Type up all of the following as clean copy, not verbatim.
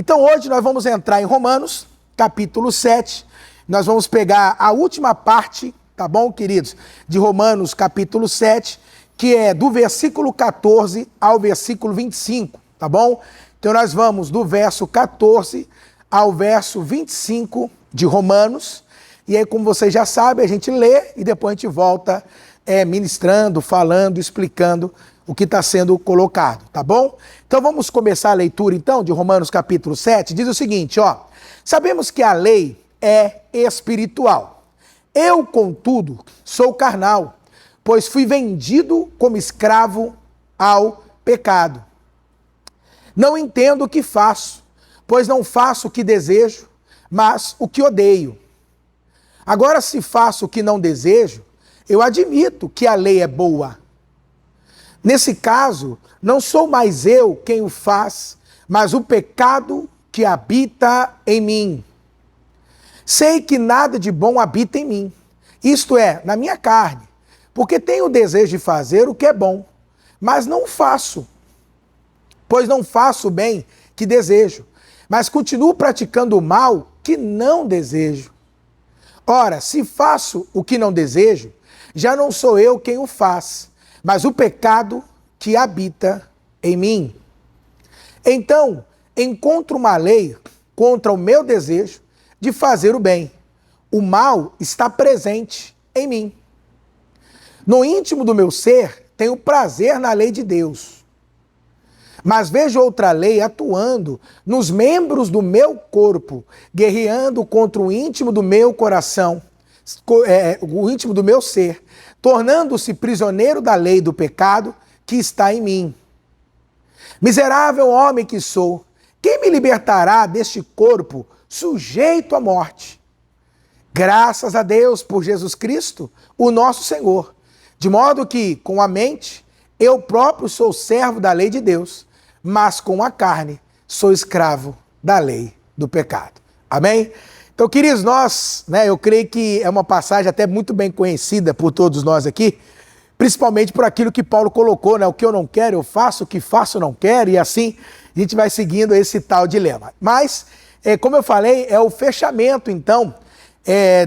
Então hoje nós vamos entrar em Romanos, capítulo 7. Nós vamos pegar a última parte, tá bom, queridos? De Romanos, capítulo 7, que é do versículo 14 ao versículo 25, tá bom? Então nós vamos do verso 14 ao verso 25 de Romanos. E aí, como vocês já sabem, a gente lê e depois a gente volta ministrando, falando, explicando o que está sendo colocado, tá bom? Então vamos começar a leitura então de Romanos capítulo 7, diz o seguinte, ó: sabemos que a lei é espiritual. Eu, contudo, sou carnal, pois fui vendido como escravo ao pecado. Não entendo o que faço, pois não faço o que desejo, mas o que odeio. Agora, se faço o que não desejo, eu admito que a lei é boa. Nesse caso, não sou mais eu quem o faz, mas o pecado que habita em mim. Sei que nada de bom habita em mim, isto é, na minha carne, porque tenho o desejo de fazer o que é bom, mas não faço. Pois não faço o bem que desejo, mas continuo praticando o mal que não desejo. Ora, se faço o que não desejo, já não sou eu quem o faz, mas o pecado que habita em mim. Então, encontro uma lei contra o meu desejo de fazer o bem. O mal está presente em mim. No íntimo do meu ser, tenho prazer na lei de Deus. Mas vejo outra lei atuando nos membros do meu corpo, guerreando contra o íntimo do meu coração, o íntimo do meu ser, tornando-se prisioneiro da lei do pecado que está em mim. Miserável homem que sou, quem me libertará deste corpo sujeito à morte? Graças a Deus por Jesus Cristo, o nosso Senhor, de modo que, com a mente, eu próprio sou servo da lei de Deus, mas com a carne sou escravo da lei do pecado. Amém? Então, queridos, eu creio que é uma passagem até muito bem conhecida por todos nós aqui, principalmente por aquilo que Paulo colocou, o que eu não quero eu faço, o que faço eu não quero, e assim a gente vai seguindo esse tal dilema. Mas, como eu falei, é o fechamento, então,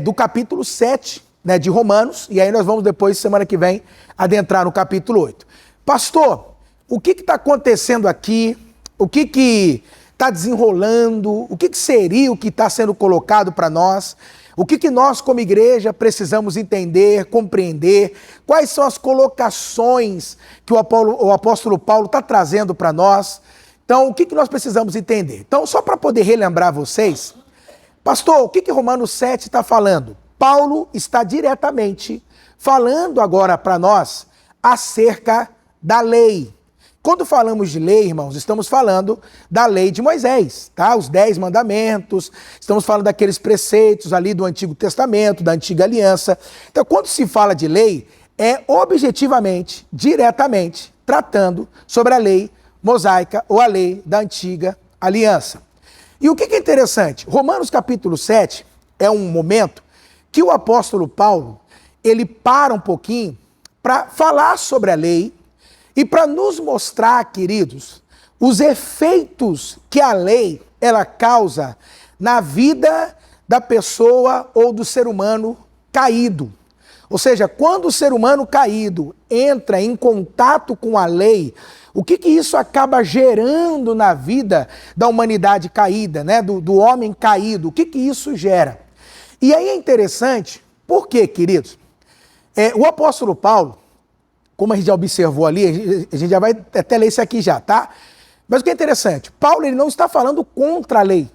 do capítulo 7, de Romanos, e aí nós vamos depois, semana que vem, adentrar no capítulo 8. Pastor, o que está acontecendo aqui? O que está desenrolando? O que seria o que está sendo colocado para nós? O que nós, como igreja, precisamos entender, compreender? Quais são as colocações que o apóstolo Paulo está trazendo para nós? Então, o que nós precisamos entender? Então, só para poder relembrar vocês, pastor, o que Romanos 7 está falando? Paulo está diretamente falando agora para nós acerca da lei. Quando falamos de lei, irmãos, estamos falando da lei de Moisés, tá? Os 10 mandamentos, estamos falando daqueles preceitos ali do Antigo Testamento, da Antiga Aliança. Então, quando se fala de lei, é objetivamente, diretamente, tratando sobre a lei mosaica ou a lei da Antiga Aliança. E o que é interessante? Romanos capítulo 7 é um momento que o apóstolo Paulo, ele para um pouquinho para falar sobre a lei, e para nos mostrar, queridos, os efeitos que a lei ela causa na vida da pessoa ou do ser humano caído. Ou seja, quando o ser humano caído entra em contato com a lei, o que isso acaba gerando na vida da humanidade caída, do homem caído? O que isso gera? E aí é interessante, por quê, queridos? O apóstolo Paulo, como a gente já observou ali, a gente já vai até ler isso aqui já, tá? Mas o que é interessante, Paulo ele não está falando contra a lei,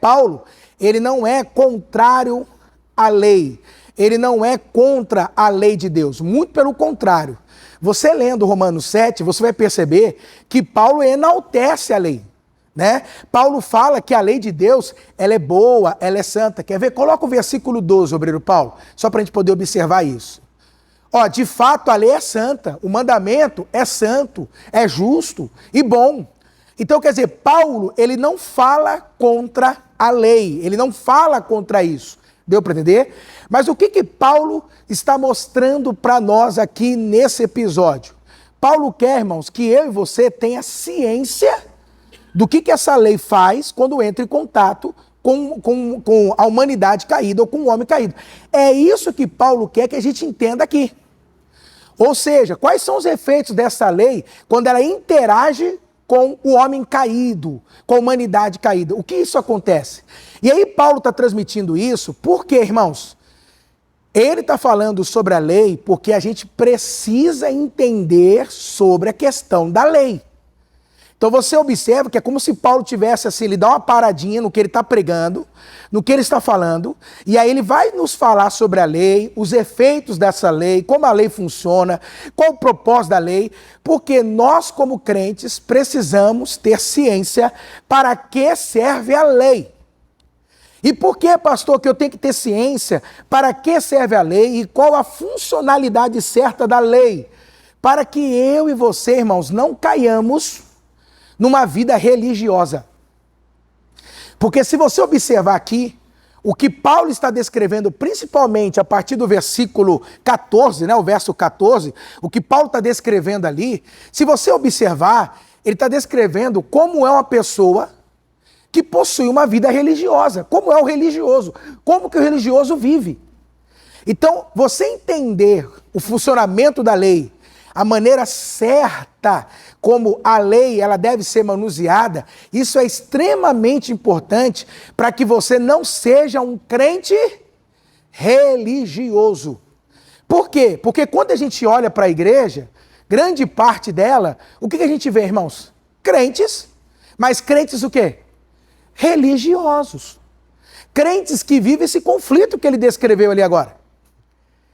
Paulo, ele não é contrário à lei, ele não é contra a lei de Deus, muito pelo contrário. Você lendo Romanos 7, você vai perceber que Paulo enaltece a lei, Paulo fala que a lei de Deus, ela é boa, ela é santa. Quer ver? Coloca o versículo 12, obreiro Paulo, só para a gente poder observar isso. De fato, a lei é santa, o mandamento é santo, é justo e bom. Então, quer dizer, Paulo, ele não fala contra a lei, ele não fala contra isso. Deu para entender? Mas o que Paulo está mostrando para nós aqui nesse episódio? Paulo quer, irmãos, que eu e você tenha ciência do que essa lei faz quando entra em contato com a humanidade caída ou com o homem caído. É isso que Paulo quer que a gente entenda aqui. Ou seja, quais são os efeitos dessa lei quando ela interage com o homem caído, com a humanidade caída? O que isso acontece? E aí Paulo está transmitindo isso, por quê, irmãos? Ele está falando sobre a lei porque a gente precisa entender sobre a questão da lei. Então você observa que é como se Paulo tivesse assim, ele dá uma paradinha no que ele está pregando, no que ele está falando, e aí ele vai nos falar sobre a lei, os efeitos dessa lei, como a lei funciona, qual o propósito da lei, porque nós como crentes precisamos ter ciência para que serve a lei. E por que, pastor, que eu tenho que ter ciência para que serve a lei e qual a funcionalidade certa da lei? Para que eu e você, irmãos, não caiamos numa vida religiosa. Porque se você observar aqui, o que Paulo está descrevendo, principalmente a partir do versículo 14, né, o verso 14, o que Paulo está descrevendo ali, se você observar, ele está descrevendo como é uma pessoa que possui uma vida religiosa, como é o religioso, como que o religioso vive. Então, você entender o funcionamento da lei, a maneira certa como a lei ela deve ser manuseada, isso é extremamente importante para que você não seja um crente religioso. Por quê? Porque quando a gente olha para a igreja, grande parte dela, o que a gente vê, irmãos? Crentes, mas crentes o quê? Religiosos. Crentes que vivem esse conflito que ele descreveu ali agora.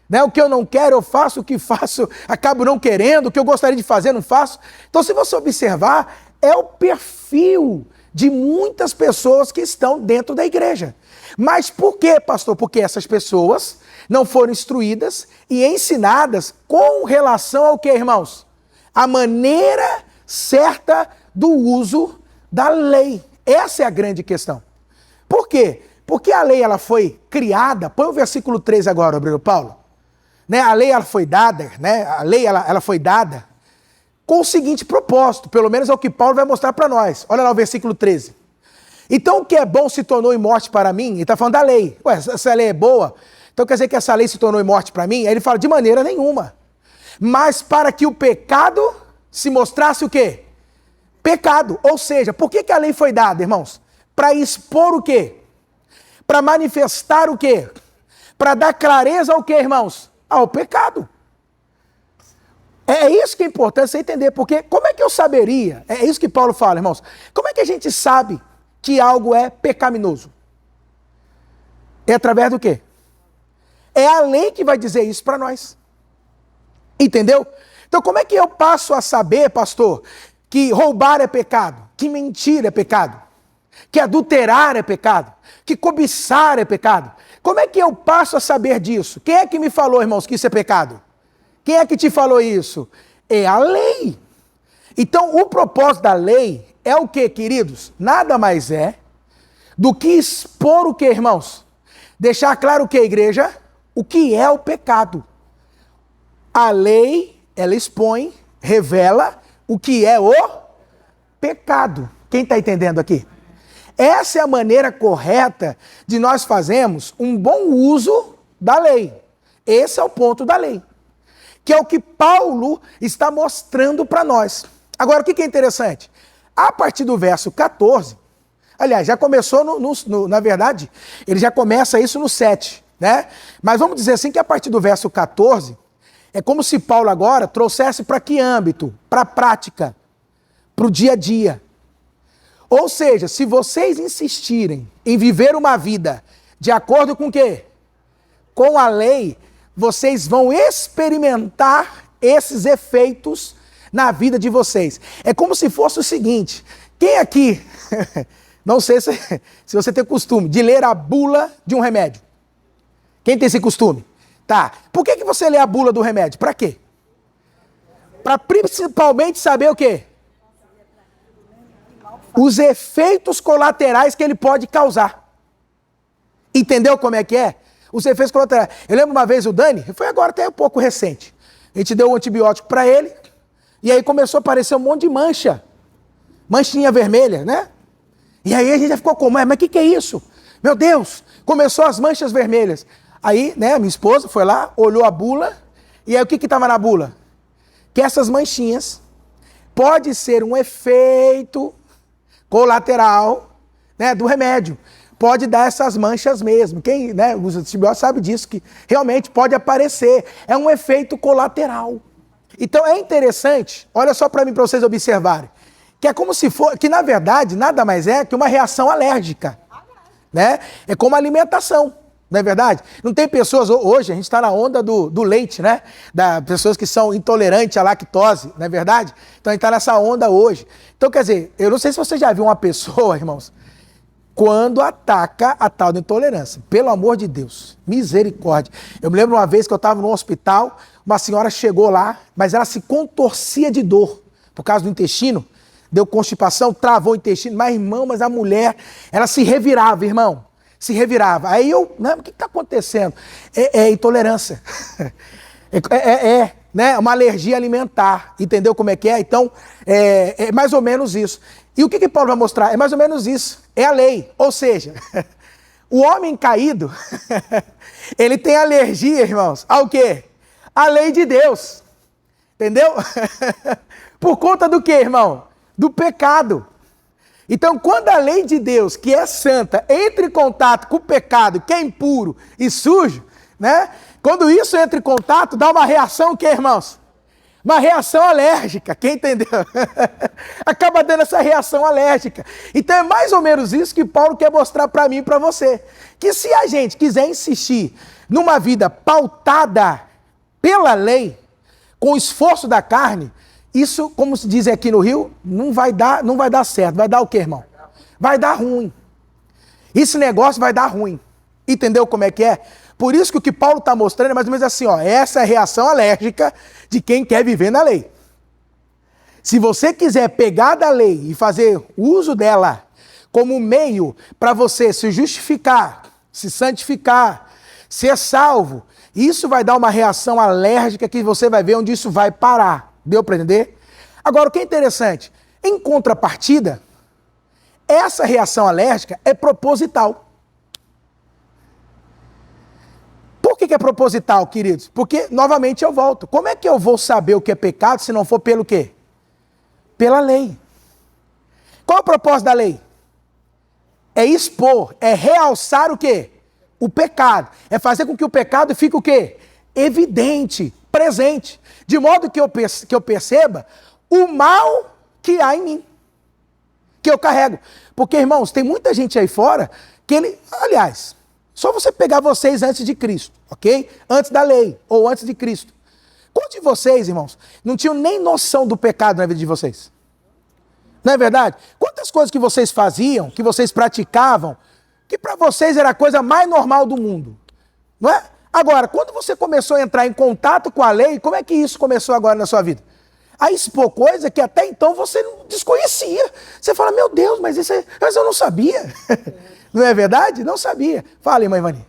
Né? O que eu não quero, eu faço, o que faço, acabo não querendo, o que eu gostaria de fazer, não faço. Então, se você observar, é o perfil de muitas pessoas que estão dentro da igreja. Mas por quê, pastor? Porque essas pessoas não foram instruídas e ensinadas com relação ao que, irmãos? A maneira certa do uso da lei. Essa é a grande questão. Por quê? Porque a lei ela foi criada, põe o versículo 3 agora, Obreiro Paulo. Né? A lei ela foi dada, né? A lei ela foi dada com o seguinte propósito, pelo menos é o que Paulo vai mostrar para nós. Olha lá o versículo 13. Então o que é bom se tornou em morte para mim, ele está falando da lei. Ué, essa lei é boa, então quer dizer que essa lei se tornou em morte para mim? Aí ele fala, de maneira nenhuma. Mas para que o pecado se mostrasse o quê? Pecado. Ou seja, por que a lei foi dada, irmãos? Para expor o quê? Para manifestar o quê? Para dar clareza ao quê, irmãos? Ao pecado. É isso que é importante você entender, porque como é que eu saberia? É isso que Paulo fala, irmãos. Como é que a gente sabe que algo é pecaminoso? É através do quê? É a lei que vai dizer isso para nós. Entendeu? Então como é que eu passo a saber, pastor, que roubar é pecado, que mentir é pecado, que adulterar é pecado, que cobiçar é pecado? Como é que eu passo a saber disso? Quem é que me falou, irmãos, que isso é pecado? Quem é que te falou isso? É a lei. Então, o propósito da lei é o que, queridos? Nada mais é do que expor o que, irmãos? Deixar claro o que, igreja? O que é o pecado. A lei, ela expõe, revela o que é o pecado. Quem está entendendo aqui? Essa é a maneira correta de nós fazermos um bom uso da lei. Esse é o ponto da lei. Que é o que Paulo está mostrando para nós. Agora, o que é interessante? A partir do verso 14, aliás, já começou na verdade, ele já começa isso no 7, né? Mas vamos dizer assim que a partir do verso 14, é como se Paulo agora trouxesse para que âmbito? Para a prática, para o dia a dia. Ou seja, se vocês insistirem em viver uma vida de acordo com o quê? Com a lei, vocês vão experimentar esses efeitos na vida de vocês. É como se fosse o seguinte, quem aqui, não sei se você tem costume, de ler a bula de um remédio? Quem tem esse costume? Tá. Por que você lê a bula do remédio? Para quê? Para principalmente saber o quê? Os efeitos colaterais que ele pode causar. Entendeu como é que é? Os efeitos colaterais. Eu lembro uma vez o Dani, foi agora até um pouco recente. A gente deu um antibiótico para ele, e aí começou a aparecer um monte de mancha manchinha vermelha, né? E aí a gente já ficou como? Mas o que é isso? Meu Deus, começou as manchas vermelhas. Aí, né, minha esposa foi lá, olhou a bula, e aí o que estava na bula? Que essas manchinhas pode ser um efeito colateral, né, do remédio. Pode dar essas manchas mesmo. Quem, né, usa antibiótico sabe disso, que realmente pode aparecer. É um efeito colateral. Então é interessante, olha só para mim, para vocês observarem, que é como se for, que na verdade nada mais é que uma reação alérgica, né? É como alimentação, não é verdade? Não tem pessoas, hoje a gente está na onda do leite, né? Das pessoas que são intolerantes à lactose, não é verdade? Então a gente está nessa onda hoje. Então quer dizer, eu não sei se você já viu uma pessoa, irmãos, quando ataca a tal de intolerância. Pelo amor de Deus, misericórdia. Eu me lembro uma vez que eu estava no hospital, uma senhora chegou lá, mas ela se contorcia de dor por causa do intestino, deu constipação, travou o intestino, mas irmão, mas a mulher, ela se revirava, irmão, se revirava. Aí eu, não, o que está acontecendo? É intolerância, né, uma alergia alimentar, entendeu como é que é? Então, é mais ou menos isso. E o que Paulo vai mostrar? É mais ou menos isso, é a lei, ou seja, o homem caído, ele tem alergia, irmãos, ao quê? A lei de Deus, entendeu? Por conta do quê, irmão? Do pecado. Então, quando a lei de Deus, que é santa, entra em contato com o pecado, que é impuro e sujo, né? Quando isso entra em contato, dá uma reação, o quê, irmãos? Uma reação alérgica, quem entendeu? Acaba dando essa reação alérgica. Então é mais ou menos isso que Paulo quer mostrar para mim e para você. Que se a gente quiser insistir numa vida pautada pela lei, com o esforço da carne, isso, como se diz aqui no Rio, não vai dar certo. Vai dar o quê, irmão? Vai dar ruim. Esse negócio vai dar ruim. Entendeu como é que é? Por isso que o que Paulo está mostrando é mais ou menos assim, ó, essa é a reação alérgica de quem quer viver na lei. Se você quiser pegar da lei e fazer uso dela como meio para você se justificar, se santificar, ser salvo, isso vai dar uma reação alérgica que você vai ver onde isso vai parar. Deu para entender? Agora, o que é interessante, em contrapartida, essa reação alérgica é proposital. Por que é proposital, queridos? Porque, novamente, eu volto. Como é que eu vou saber o que é pecado se não for pelo quê? Pela lei. Qual é o propósito da lei? É expor, é realçar o quê? O pecado. É fazer com que o pecado fique o quê? Evidente, presente. De modo que eu perceba o mal que há em mim, que eu carrego. Porque, irmãos, tem muita gente aí fora que ele... Aliás, só você pegar vocês antes de Cristo, ok? Antes da lei, ou antes de Cristo. Quantos de vocês, irmãos, não tinham nem noção do pecado na vida de vocês? Não é verdade? Quantas coisas que vocês faziam, que vocês praticavam, que para vocês era a coisa mais normal do mundo, não é? Agora, quando você começou a entrar em contato com a lei, como é que isso começou agora na sua vida? A expor coisa que até então você não desconhecia. Você fala, meu Deus, mas eu não sabia. Não é verdade? Não sabia. Fala, irmã Ivani.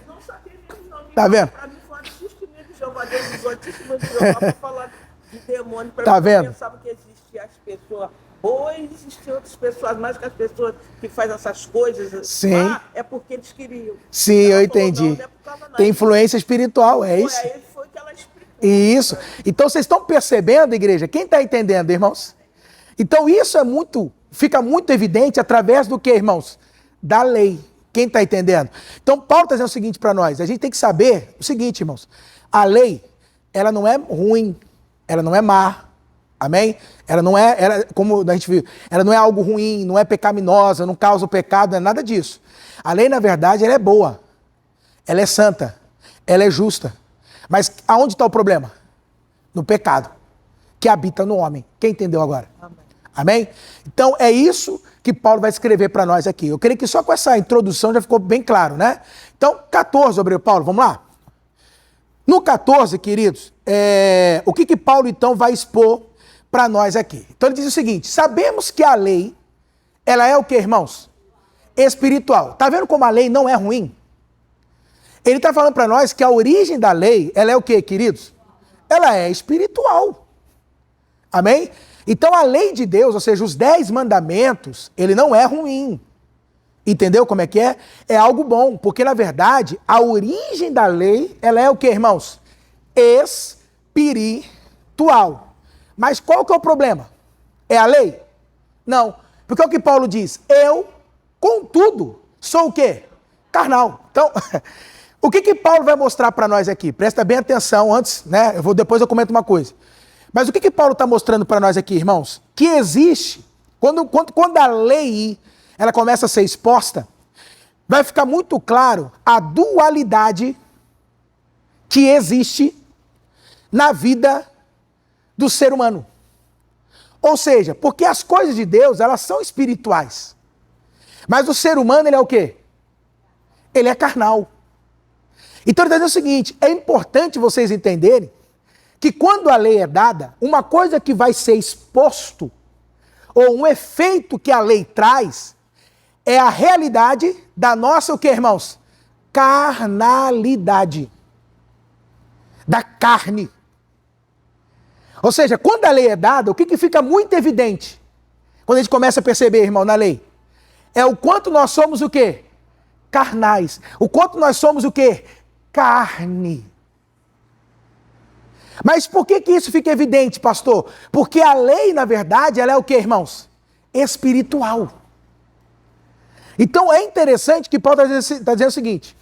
Não sabia mesmo, não. Tá vendo? Para mim foi um testemunho de Jeová, Deus usou testemunho de Jeová para falar de demônio. Tá vendo? Eu pensava que existiam as pessoas boas e existiam outras pessoas, mas que as pessoas que fazem essas coisas Sim. lá é porque eles queriam. Sim, eu entendi. Tem influência espiritual, é isso? Aí foi que ela explicou. Isso. Então vocês estão percebendo, igreja? Quem está entendendo, irmãos? Então isso é muito, fica muito evidente através do que, irmãos? Da lei. Quem está entendendo? Então Paulo está dizendo o seguinte para nós, a gente tem que saber o seguinte, irmãos, a lei, ela não é ruim, ela não é má, amém? Ela não é, como a gente viu, ela não é algo ruim, não é pecaminosa, não causa o pecado, não é nada disso. A lei, na verdade, ela é boa, ela é santa, ela é justa. Mas aonde está o problema? No pecado, que habita no homem. Quem entendeu agora? Amém? Amém? Então é isso que Paulo vai escrever para nós aqui. Eu creio que só com essa introdução já ficou bem claro, né? Então, 14, Obrigado, Paulo, vamos lá? No 14, queridos, o que Paulo então vai expor para nós aqui? Então ele diz o seguinte, sabemos que a lei, ela é o que, irmãos? Espiritual. Tá vendo como a lei não é ruim? Ele está falando para nós que a origem da lei, ela é o que, queridos? Ela é espiritual. Amém? Então a lei de Deus, ou seja, os 10 mandamentos, ele não é ruim. Entendeu como é que é? É algo bom, porque na verdade a origem da lei, ela é o que, irmãos? Espiritual. Mas qual que é o problema? É a lei? Não. Porque é o que Paulo diz, eu, contudo, sou o quê? Carnal. Então, o que Paulo vai mostrar para nós aqui? Presta bem atenção antes, né? Depois eu comento uma coisa. Mas o que Paulo está mostrando para nós aqui, irmãos? Que existe, quando a lei ela começa a ser exposta, vai ficar muito claro a dualidade que existe na vida do ser humano. Ou seja, porque as coisas de Deus, elas são espirituais. Mas o ser humano, ele é o quê? Ele é carnal. Então ele está dizendo o seguinte, é importante vocês entenderem que quando a lei é dada, uma coisa que vai ser exposto, ou um efeito que a lei traz, é a realidade da nossa, o que, irmãos? Carnalidade. Da carne. Ou seja, quando a lei é dada, o que fica muito evidente? Quando a gente começa a perceber, irmão, na lei, é o quanto nós somos o quê? Carnais. O quanto nós somos o quê? Carne. Mas por que isso fica evidente, pastor? Porque a lei, na verdade, ela é o quê, irmãos? Espiritual. Então é interessante que Paulo está dizendo o seguinte.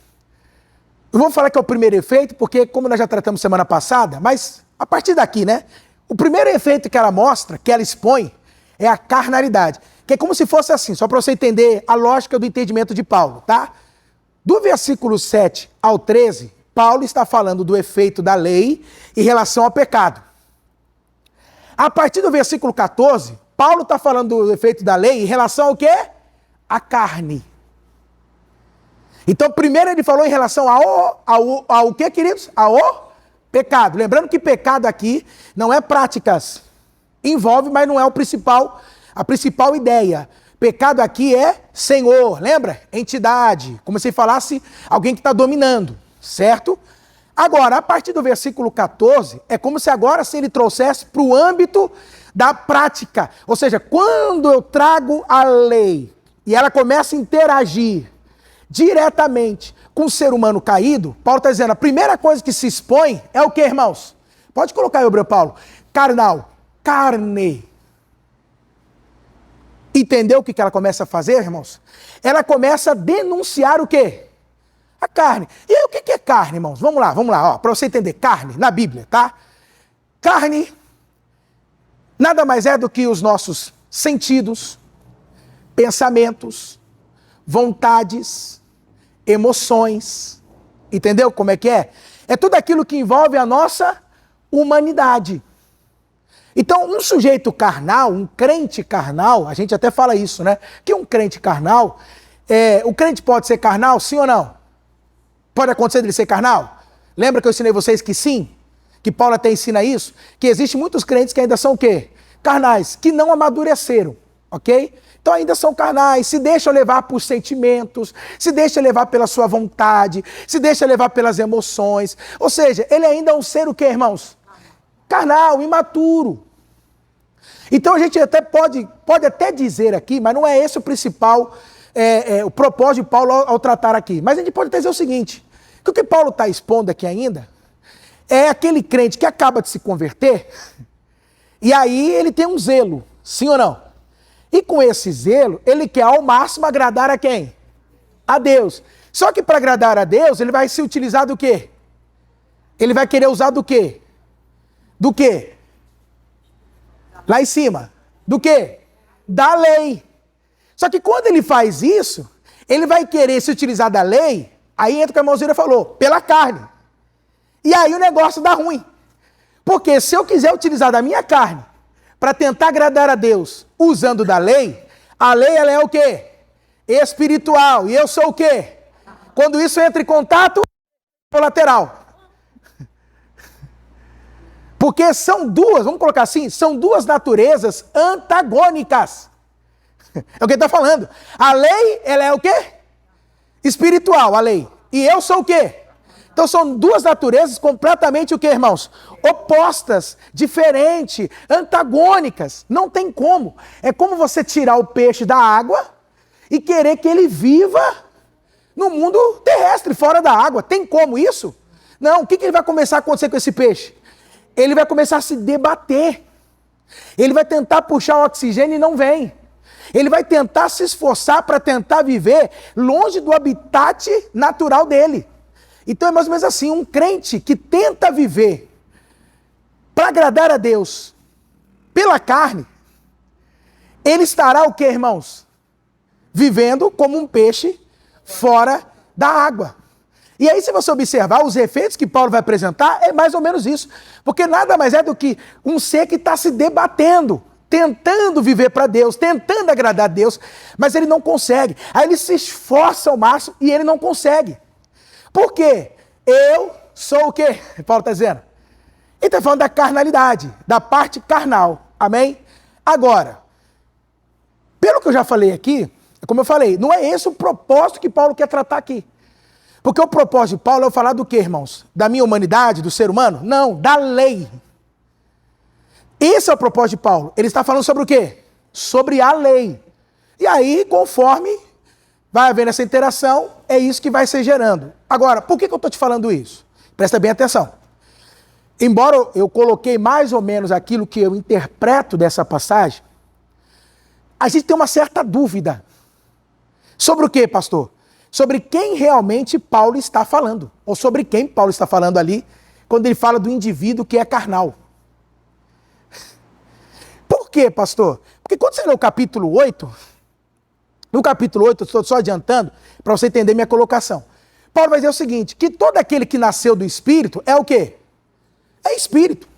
Eu vou falar que é o primeiro efeito, porque como nós já tratamos semana passada, mas a partir daqui, né? O primeiro efeito que ela mostra, que ela expõe, é a carnalidade. Que é como se fosse assim, só para você entender a lógica do entendimento de Paulo, tá? Do versículo 7 ao 13, Paulo está falando do efeito da lei em relação ao pecado. A partir do versículo 14, Paulo está falando do efeito da lei em relação ao quê? A carne. Então, primeiro ele falou em relação ao que, queridos? Ao pecado. Lembrando que pecado aqui não é práticas. Envolve, mas não é a principal ideia. Pecado aqui é Senhor, lembra? Entidade. Como se falasse alguém que está dominando, certo? Agora, a partir do versículo 14, é como se agora sim ele trouxesse para o âmbito da prática. Ou seja, quando eu trago a lei e ela começa a interagir diretamente com o ser humano caído, Paulo está dizendo, a primeira coisa que se expõe é o que, irmãos? Pode colocar aí, Hebreu Paulo. Carnal. Carne. Entendeu o que ela começa a fazer, irmãos? Ela começa a denunciar o quê? A carne. E aí, o que é carne, irmãos? Vamos lá, para você entender. Carne, na Bíblia, tá? Carne nada mais é do que os nossos sentidos, pensamentos, vontades, emoções. Entendeu como é que é? É tudo aquilo que envolve a nossa humanidade. Então, um sujeito carnal, um crente carnal, a gente até fala isso, né? Que um crente carnal, o crente pode ser carnal, sim ou não? Pode acontecer dele ser carnal? Lembra que eu ensinei vocês que sim? Que Paulo até ensina isso? Que existem muitos crentes que ainda são o quê? Carnais, que não amadureceram, ok? Então ainda são carnais, se deixam levar por sentimentos, se deixam levar pela sua vontade, se deixam levar pelas emoções. Ou seja, ele ainda é um ser o quê, irmãos? Carnal, imaturo. Então a gente até pode até dizer aqui, mas não é esse o principal, o propósito de Paulo ao tratar aqui. Mas a gente pode até dizer o seguinte, que o que Paulo está expondo aqui ainda é aquele crente que acaba de se converter e aí ele tem um zelo, sim ou não? E com esse zelo, ele quer ao máximo agradar a quem? A Deus. Só que para agradar a Deus, ele vai se utilizar do quê? Ele vai querer usar do quê? Do quê? Lá em cima. Do quê? Da lei. Só que quando ele faz isso, ele vai querer se utilizar da lei, aí entra o que a irmãozinha falou, pela carne. E aí o negócio dá ruim. Porque se eu quiser utilizar da minha carne para tentar agradar a Deus usando da lei, a lei ela é o quê? Espiritual. E eu sou o quê? Quando isso entra em contato, colateral. Porque são duas, vamos colocar assim, são duas naturezas antagônicas. É o que ele está falando. A lei, ela é o quê? Espiritual, a lei. E eu sou o quê? Então são duas naturezas completamente o que, irmãos? Opostas, diferentes, antagônicas. Não tem como. É como você tirar o peixe da água e querer que ele viva no mundo terrestre, fora da água. Tem como isso? Não. O que ele vai começar a acontecer com esse peixe? Ele vai começar a se debater. Ele vai tentar puxar o oxigênio e não vem. Ele vai tentar se esforçar para tentar viver longe do habitat natural dele. Então é mais ou menos assim, um crente que tenta viver para agradar a Deus pela carne, ele estará o que, irmãos? Vivendo como um peixe fora da água. E aí, se você observar os efeitos que Paulo vai apresentar, é mais ou menos isso. Porque nada mais é do que um ser que está se debatendo, tentando viver para Deus, tentando agradar a Deus, mas ele não consegue. Aí ele se esforça ao máximo e ele não consegue. Por quê? Eu sou o quê? Paulo está dizendo. Ele está falando da carnalidade, da parte carnal. Amém? Agora, pelo que eu já falei aqui, como eu falei, não é esse o propósito que Paulo quer tratar aqui. Porque o propósito de Paulo é falar do quê, irmãos? Da minha humanidade, do ser humano? Não, da lei. Esse é o propósito de Paulo. Ele está falando sobre o quê? Sobre a lei. E aí, conforme vai havendo essa interação, é isso que vai se gerando. Agora, por que eu estou te falando isso? Presta bem atenção. Embora eu coloquei mais ou menos aquilo que eu interpreto dessa passagem, a gente tem uma certa dúvida. Sobre o quê, pastor? Sobre quem realmente Paulo está falando. Ou sobre quem Paulo está falando ali, quando ele fala do indivíduo que é carnal. Por quê, pastor? Porque quando você lê o capítulo 8, no capítulo 8, eu estou só adiantando, para você entender minha colocação. Paulo vai dizer o seguinte, que todo aquele que nasceu do Espírito é o quê? É Espírito.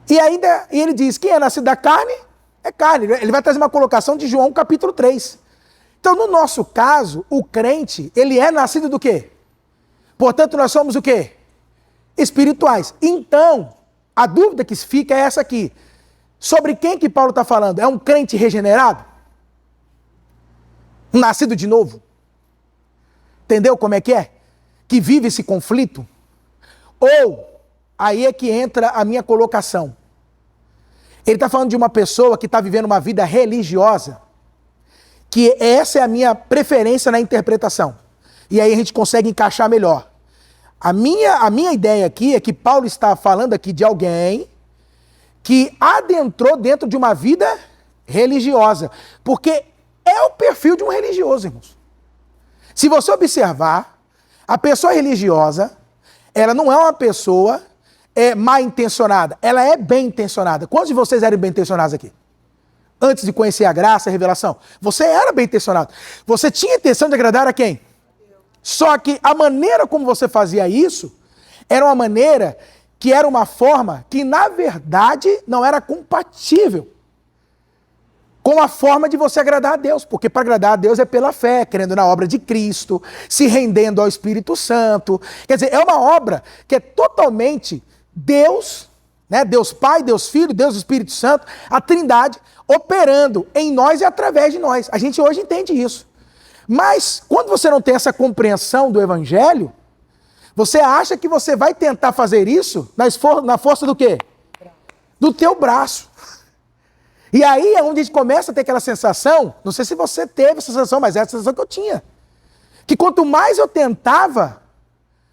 E ainda ele diz, quem é nascido da carne, é carne. Ele vai trazer uma colocação de João capítulo 3. Então, no nosso caso, o crente, ele é nascido do quê? Portanto, nós somos o quê? Espirituais. Então, a dúvida que fica é essa aqui. Sobre quem que Paulo está falando? É um crente regenerado? Um nascido de novo? Entendeu como é? Que vive esse conflito? Ou, aí é que entra a minha colocação. Ele está falando de uma pessoa que está vivendo uma vida religiosa, que essa é a minha preferência na interpretação. E aí a gente consegue encaixar melhor. A minha ideia aqui é que Paulo está falando aqui de alguém que adentrou dentro de uma vida religiosa. Porque é o perfil de um religioso, irmãos. Se você observar, a pessoa religiosa, ela não é uma pessoa mal intencionada, ela é bem intencionada. Quantos de vocês eram bem intencionados aqui? Antes de conhecer a graça, a revelação. Você era bem intencionado. Você tinha intenção de agradar a quem? Só que a maneira como você fazia isso era uma maneira que era uma forma que, na verdade, não era compatível com a forma de você agradar a Deus. Porque para agradar a Deus é pela fé, crendo na obra de Cristo, se rendendo ao Espírito Santo. Quer dizer, é uma obra que é totalmente Deus, né? Deus Pai, Deus Filho, Deus Espírito Santo, a Trindade, operando em nós e através de nós. A gente hoje entende isso. Mas, quando você não tem essa compreensão do Evangelho, você acha que você vai tentar fazer isso na força do quê? Do teu braço. E aí é onde a gente começa a ter aquela sensação, não sei se você teve essa sensação, mas é a sensação que eu tinha. Que quanto mais eu tentava,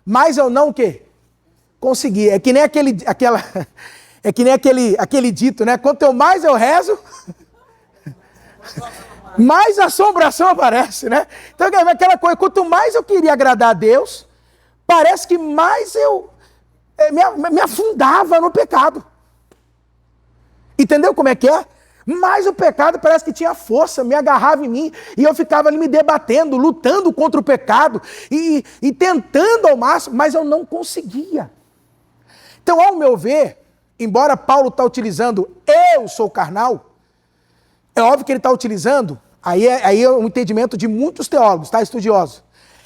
mais eu não o quê? Conseguia. É que nem aquele dito, né? Quanto mais eu rezo, mais assombração aparece, né? Então aquela coisa, quanto mais eu queria agradar a Deus, parece que mais eu me afundava no pecado. Entendeu como é que é? Mas o pecado parece que tinha força, me agarrava em mim, e eu ficava ali me debatendo, lutando contra o pecado, e tentando ao máximo, mas eu não conseguia. Então, ao meu ver, embora Paulo está utilizando eu sou carnal, é óbvio que ele está utilizando, aí é um entendimento de muitos teólogos, tá, estudiosos,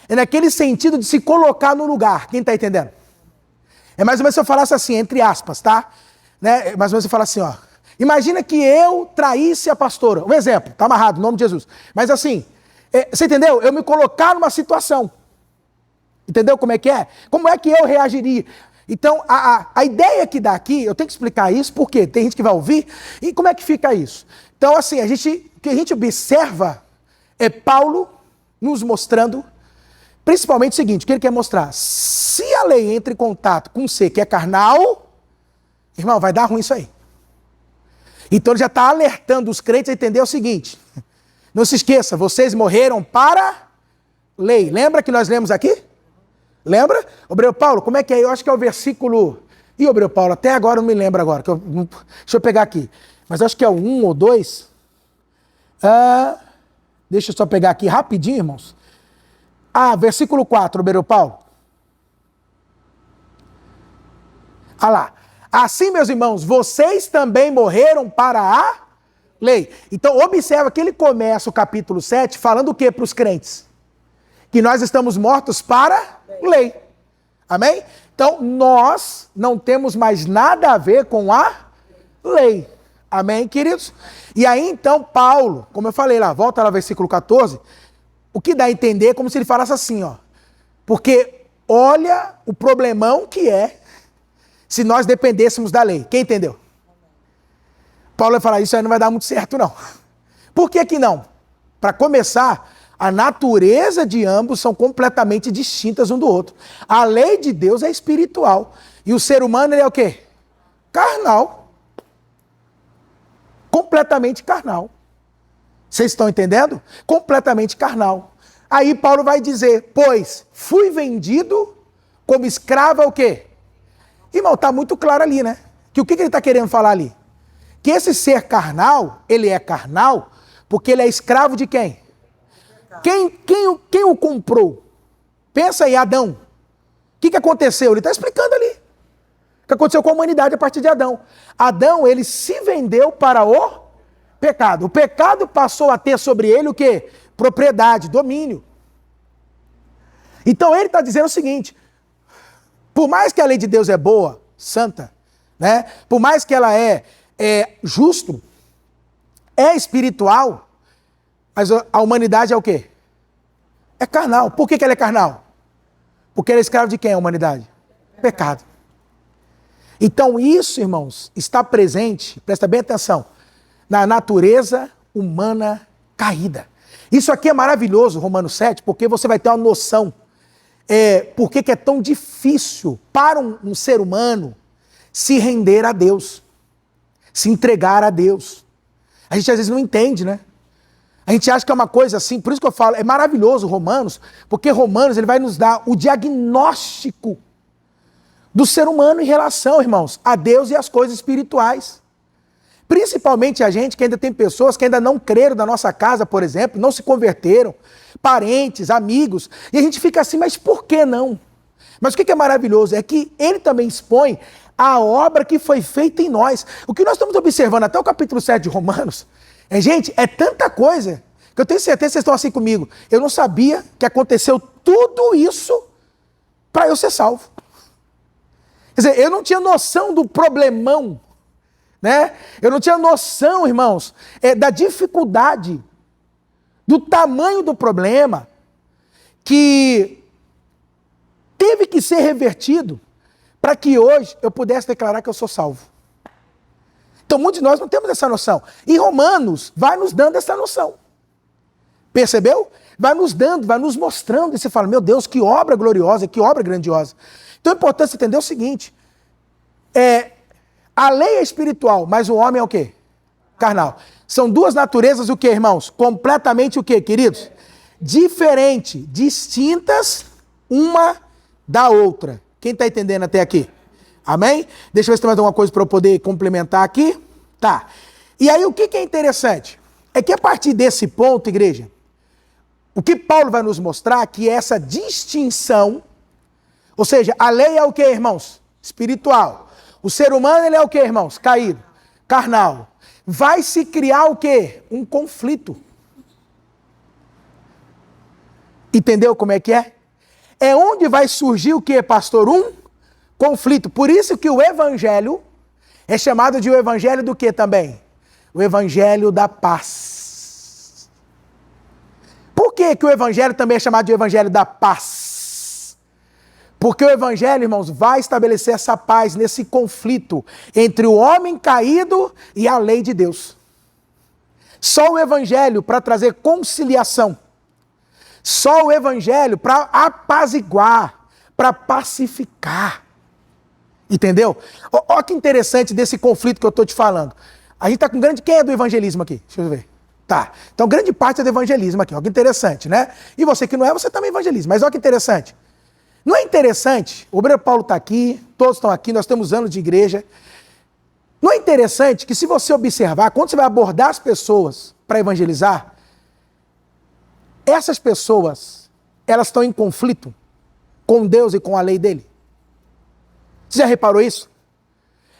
é naquele sentido de se colocar no lugar. Quem está entendendo? É mais ou menos se eu falasse assim, entre aspas, tá? Né? Mais ou menos se eu falasse assim, ó. Imagina que eu traísse a pastora. Um exemplo, tá amarrado, em nome de Jesus. Mas assim, você entendeu? Eu me colocar numa situação. Entendeu como é que é? Como é que eu reagiria? Então, a ideia que dá aqui, eu tenho que explicar isso, porque tem gente que vai ouvir, e como é que fica isso? Então, assim, o que a gente observa é Paulo nos mostrando, principalmente o seguinte, o que ele quer mostrar? Se a lei entra em contato com um ser que é carnal, irmão, vai dar ruim isso aí. Então ele já está alertando os crentes a entender o seguinte, não se esqueça, vocês morreram para lei. Lembra que nós lemos aqui? Lembra? Obreu Paulo, como é que é? Eu acho que é o versículo... Ih, Obreu Paulo, até agora eu não me lembro agora. Deixa eu pegar aqui. Mas eu acho que é o 1 ou 2. Deixa eu só pegar aqui rapidinho, irmãos. Versículo 4, Obreu Paulo. Lá. Assim, meus irmãos, vocês também morreram para a lei. Então, observa que ele começa o capítulo 7 falando o que para os crentes? Que nós estamos mortos para lei. Amém? Então, nós não temos mais nada a ver com a lei. Amém, queridos? E aí, então, Paulo, como eu falei lá, volta lá ao versículo 14, o que dá a entender é como se ele falasse assim, ó. Porque olha o problemão que é se nós dependêssemos da lei. Quem entendeu? Paulo vai falar, isso aí não vai dar muito certo, não. Por que que não? Para começar, a natureza de ambos são completamente distintas um do outro. A lei de Deus é espiritual. E o ser humano, ele é o quê? Carnal. Completamente carnal. Vocês estão entendendo? Completamente carnal. Aí Paulo vai dizer, pois fui vendido como escravo ao quê? Irmão, está muito claro ali, né? Que o que ele está querendo falar ali? Que esse ser carnal, ele é carnal porque ele é escravo de quem? Quem o comprou? Pensa aí, Adão. O que aconteceu? Ele está explicando ali. O que aconteceu com a humanidade a partir de Adão. Adão, ele se vendeu para o pecado. O pecado passou a ter sobre ele o quê? Propriedade, domínio. Então ele está dizendo o seguinte, por mais que a lei de Deus é boa, santa, né? Por mais que ela é justo, é espiritual, mas a humanidade é o quê? É carnal. Por que ela é carnal? Porque ela é escrava de quem a humanidade? Pecado. Então isso, irmãos, está presente, presta bem atenção, na natureza humana caída. Isso aqui é maravilhoso, Romanos 7, porque você vai ter uma noção por que é tão difícil para um ser humano se render a Deus, se entregar a Deus. A gente às vezes não entende, né? A gente acha que é uma coisa assim, por isso que eu falo, é maravilhoso Romanos, porque Romanos ele vai nos dar o diagnóstico do ser humano em relação, irmãos, a Deus e às coisas espirituais. Principalmente a gente que ainda tem pessoas que ainda não creram na nossa casa, por exemplo, não se converteram, parentes, amigos, e a gente fica assim, mas por que não? Mas o que é maravilhoso é que ele também expõe a obra que foi feita em nós. O que nós estamos observando até o capítulo 7 de Romanos, gente, é tanta coisa que eu tenho certeza que vocês estão assim comigo. Eu não sabia que aconteceu tudo isso para eu ser salvo. Quer dizer, eu não tinha noção do problemão, né? Eu não tinha noção, irmãos, da dificuldade, do tamanho do problema que teve que ser revertido para que hoje eu pudesse declarar que eu sou salvo. Então muitos de nós não temos essa noção. E Romanos vai nos dando essa noção. Percebeu? Vai nos dando, vai nos mostrando. E você fala, meu Deus, que obra gloriosa, que obra grandiosa. Então é importante você entender o seguinte. A lei é espiritual, mas o homem é o quê? Carnal. São duas naturezas o quê, irmãos? Completamente o quê, queridos? Diferente, distintas uma da outra. Quem está entendendo até aqui? Amém? Deixa eu ver se tem mais alguma coisa para eu poder complementar aqui. Tá. E aí o que é interessante? É que a partir desse ponto, igreja, o que Paulo vai nos mostrar é que essa distinção, ou seja, a lei é o que, irmãos? Espiritual. O ser humano, ele é o que, irmãos? Caído. Carnal. Vai se criar o quê? Um conflito. Entendeu como é que é? É onde vai surgir o que, pastor? Um conflito. Por isso que o evangelho é chamado de o evangelho do que também? O evangelho da paz. Por que o evangelho também é chamado de evangelho da paz? Porque o evangelho, irmãos, vai estabelecer essa paz nesse conflito entre o homem caído e a lei de Deus. Só o evangelho para trazer conciliação. Só o evangelho para apaziguar, para pacificar. Entendeu? Olha que interessante desse conflito que eu estou te falando. A gente está com grande... Quem é do evangelismo aqui? Deixa eu ver. Tá. Então, grande parte é do evangelismo aqui. Olha que interessante, né? E você que não é, você também evangeliza. Mas olha que interessante. Não é interessante? O obreiro Paulo está aqui, todos estão aqui, nós temos anos de igreja. Não é interessante que, se você observar, quando você vai abordar as pessoas para evangelizar, essas pessoas, elas estão em conflito com Deus e com a lei dele? Você já reparou isso?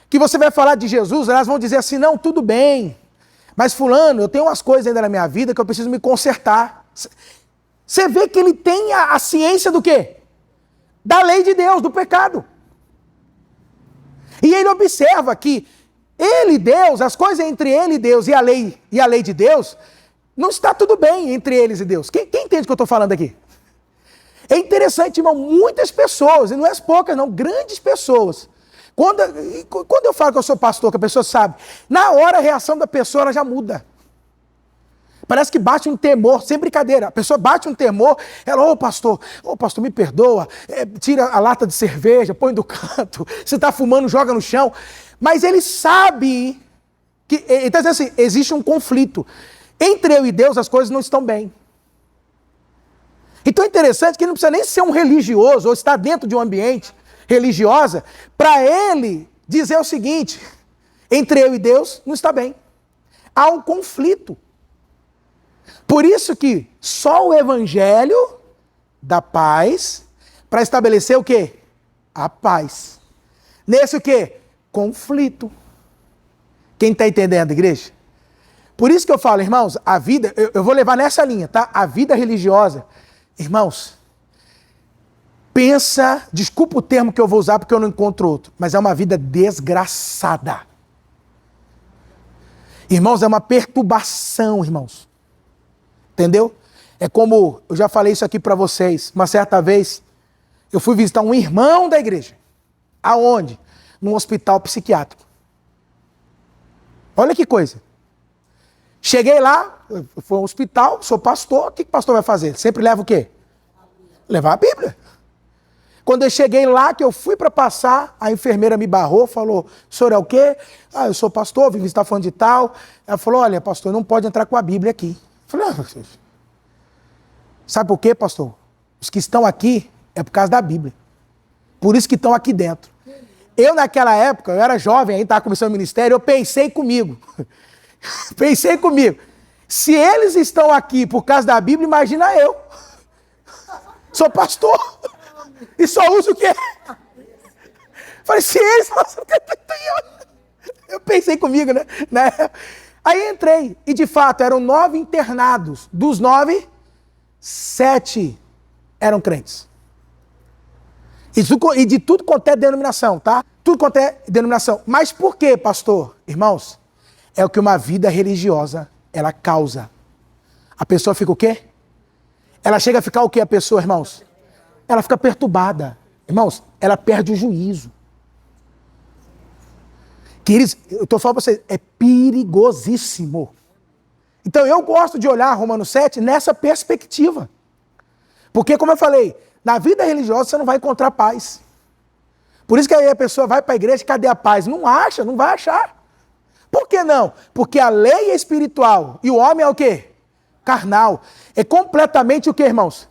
Que você vai falar de Jesus, elas vão dizer assim, não, tudo bem, mas fulano, eu tenho umas coisas ainda na minha vida que eu preciso me consertar. Você vê que ele tem a ciência do quê? Da lei de Deus, do pecado. E ele observa que ele e Deus, as coisas entre ele e Deus e a lei de Deus, não está tudo bem entre eles e Deus. Quem entende o que eu estou falando aqui? É interessante, irmão, muitas pessoas, e não é poucas não, grandes pessoas. Quando eu falo que eu sou pastor, que a pessoa sabe, na hora a reação da pessoa ela já muda. Parece que bate um temor, sem brincadeira. A pessoa bate um temor, ela, ô pastor, me perdoa, tira a lata de cerveja, põe do canto, você está fumando, joga no chão. Mas ele sabe que, ele está dizendo assim, existe um conflito. Entre eu e Deus as coisas não estão bem. Então é interessante que ele não precisa nem ser um religioso ou estar dentro de um ambiente religiosa para ele dizer o seguinte, entre eu e Deus não está bem. Há um conflito. Por isso que só o evangelho da paz para estabelecer o quê? A paz. Nesse o quê? Conflito. Quem está entendendo, igreja? Por isso que eu falo, irmãos, a vida, eu vou levar nessa linha, tá? A vida religiosa, irmãos, pensa, desculpa o termo que eu vou usar porque eu não encontro outro, mas é uma vida desgraçada. Irmãos, é uma perturbação, irmãos. Entendeu? É como, eu já falei isso aqui para vocês, uma certa vez, eu fui visitar um irmão da igreja. Aonde? Num hospital psiquiátrico. Olha que coisa. Cheguei lá, foi um hospital, sou pastor, o que o pastor vai fazer? Sempre leva o quê? Levar a Bíblia. Quando eu cheguei lá, que eu fui para passar, a enfermeira me barrou, falou, o senhor é o quê? Ah, eu sou pastor, vim visitar fulano de tal. Ela falou, olha, pastor, não pode entrar com a Bíblia aqui. Eu falei, sabe por quê, pastor? Os que estão aqui é por causa da Bíblia. Por isso que estão aqui dentro. Eu, naquela época, eu era jovem, ainda estava começando o ministério, eu pensei comigo. Se eles estão aqui por causa da Bíblia, imagina eu. Sou pastor. E só uso o quê? Falei, se eles... Eu pensei comigo, né? Aí entrei, e de fato eram 9 internados. Dos 9, 7 eram crentes. E de tudo quanto é denominação, tá? Tudo quanto é denominação. Mas por quê, pastor? Irmãos, é o que uma vida religiosa, ela causa. A pessoa fica o quê? Ela chega a ficar o quê, a pessoa, irmãos? Ela fica perturbada. Irmãos, ela perde o juízo. Queridos, eu estou falando para vocês, é perigosíssimo. Então eu gosto de olhar Romanos 7 nessa perspectiva. Porque, como eu falei, na vida religiosa você não vai encontrar paz. Por isso que aí a pessoa vai para a igreja, cadê a paz? Não acha, não vai achar. Por que não? Porque a lei é espiritual e o homem é o quê? Carnal. É completamente o quê, irmãos?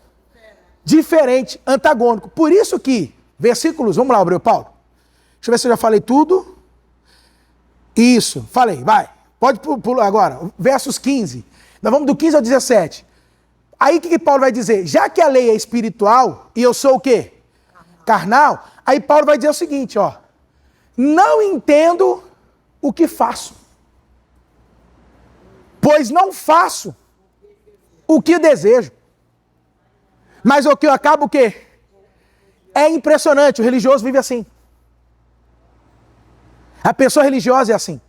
Diferente, antagônico. Por isso que, versículos, vamos lá, Obreiro Paulo. Deixa eu ver se eu já falei tudo. Isso, falei, vai. Pode pular agora. Versos 15. Nós vamos do 15 ao 17. Aí o que Paulo vai dizer? Já que a lei é espiritual e eu sou o quê? Carnal. Aí Paulo vai dizer o seguinte, ó. Não entendo o que faço. Pois não faço o que desejo. Mas o que eu acabo o quê? É impressionante, o religioso vive assim. A pessoa religiosa é assim.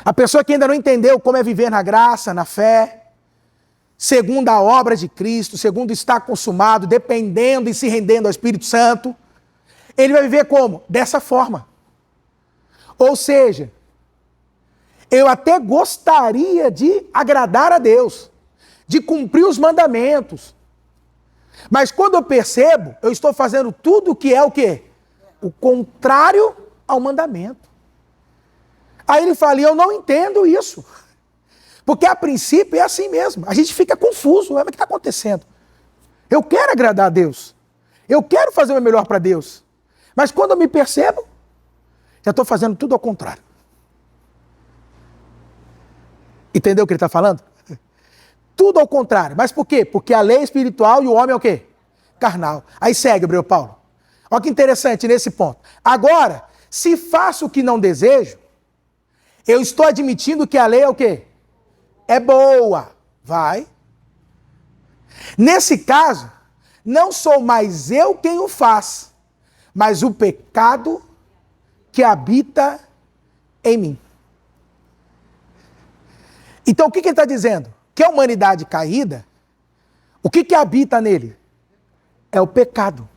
A pessoa que ainda não entendeu como é viver na graça, na fé. segundo a obra de Cristo, segundo está consumado, dependendo e se rendendo ao Espírito Santo, ele vai viver como? Dessa forma. Ou seja, eu até gostaria de agradar a Deus, de cumprir os mandamentos. Mas quando eu percebo, eu estou fazendo tudo o que é o quê? O contrário ao mandamento. Aí ele fala, e eu não entendo isso. Porque a princípio é assim mesmo. A gente fica confuso. Mas o que está acontecendo? Eu quero agradar a Deus. Eu quero fazer o meu melhor para Deus. Mas quando eu me percebo, já estou fazendo tudo ao contrário. Entendeu o que ele está falando? Tudo ao contrário. Mas por quê? Porque a lei é espiritual e o homem é o quê? Carnal. Aí segue, Hebreu Paulo. Olha que interessante nesse ponto. Agora, se faço o que não desejo, eu estou admitindo que a lei é o quê? É boa. Vai. Nesse caso, não sou mais eu quem o faz, mas o pecado que habita em mim. Então, o que ele está dizendo? Que a humanidade caída, o que habita nele? É o pecado.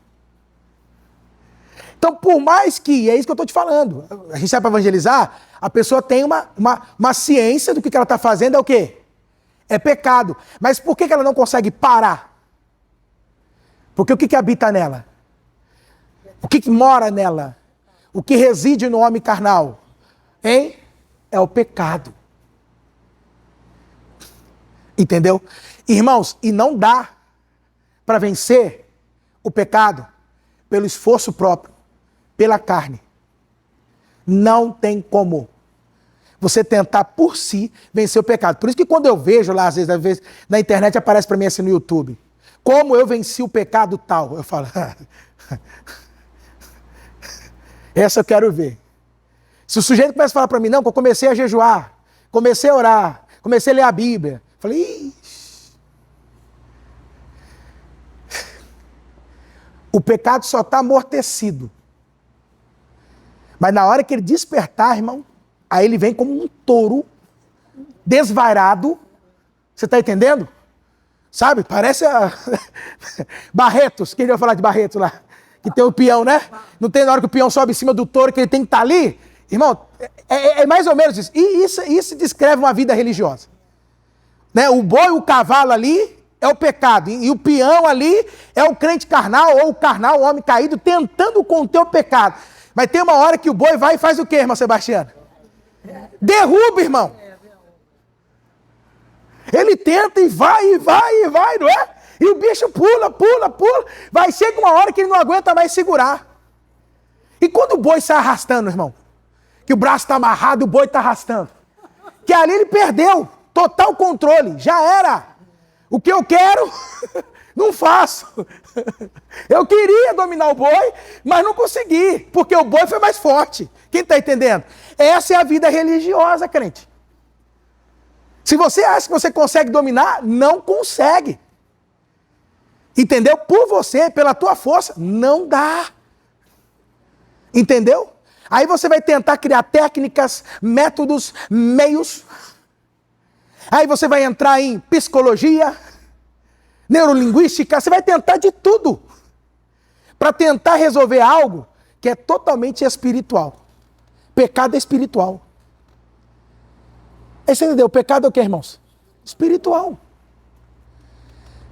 Então, por mais que, é isso que eu estou te falando, a gente sai para evangelizar, a pessoa tem uma ciência do que ela está fazendo, é o quê? É pecado. Mas por que ela não consegue parar? Porque o que habita nela? O que mora nela? O que reside no homem carnal? Hein? É o pecado. Entendeu? Irmãos, e não dá para vencer o pecado pelo esforço próprio, pela carne. Não tem como você tentar por si vencer o pecado. Por isso que quando eu vejo lá, às vezes na internet aparece para mim assim no YouTube, como eu venci o pecado tal, eu falo, essa eu quero ver. Se o sujeito começa a falar para mim, não, que eu comecei a jejuar, comecei a orar, comecei a ler a Bíblia, eu falei, o pecado só está amortecido. Mas na hora que ele despertar, irmão, aí ele vem como um touro desvairado. Você está entendendo? Sabe? Parece Barretos. Quem vai falar de Barretos lá? Que tem o peão, né? Não tem na hora que o peão sobe em cima do touro que ele tem que estar ali? Irmão, é mais ou menos isso. E isso descreve uma vida religiosa. Né? O boi, o cavalo ali é o pecado. E o peão ali é o crente carnal, ou o carnal, o homem caído, tentando conter o pecado. Mas tem uma hora que o boi vai e faz o quê, irmão Sebastiano? Derruba, irmão. Ele tenta e vai, não é? E o bicho pula. Vai, chega uma hora que ele não aguenta mais segurar. E quando o boi sai arrastando, irmão? Que o braço está amarrado, o boi está arrastando. Que ali ele perdeu total controle. Já era. O que eu quero, não faço. Eu queria dominar o boi, mas não consegui, porque o boi foi mais forte. Quem está entendendo? Essa é a vida religiosa, crente. Se você acha que você consegue dominar, não consegue. Entendeu? Por você, pela tua força, não dá. Entendeu? Aí você vai tentar criar técnicas, métodos, meios. Aí você vai entrar em psicologia, neurolinguística, você vai tentar de tudo para tentar resolver algo que é totalmente espiritual. Pecado é espiritual. Aí você entendeu? Pecado é o que, irmãos? Espiritual.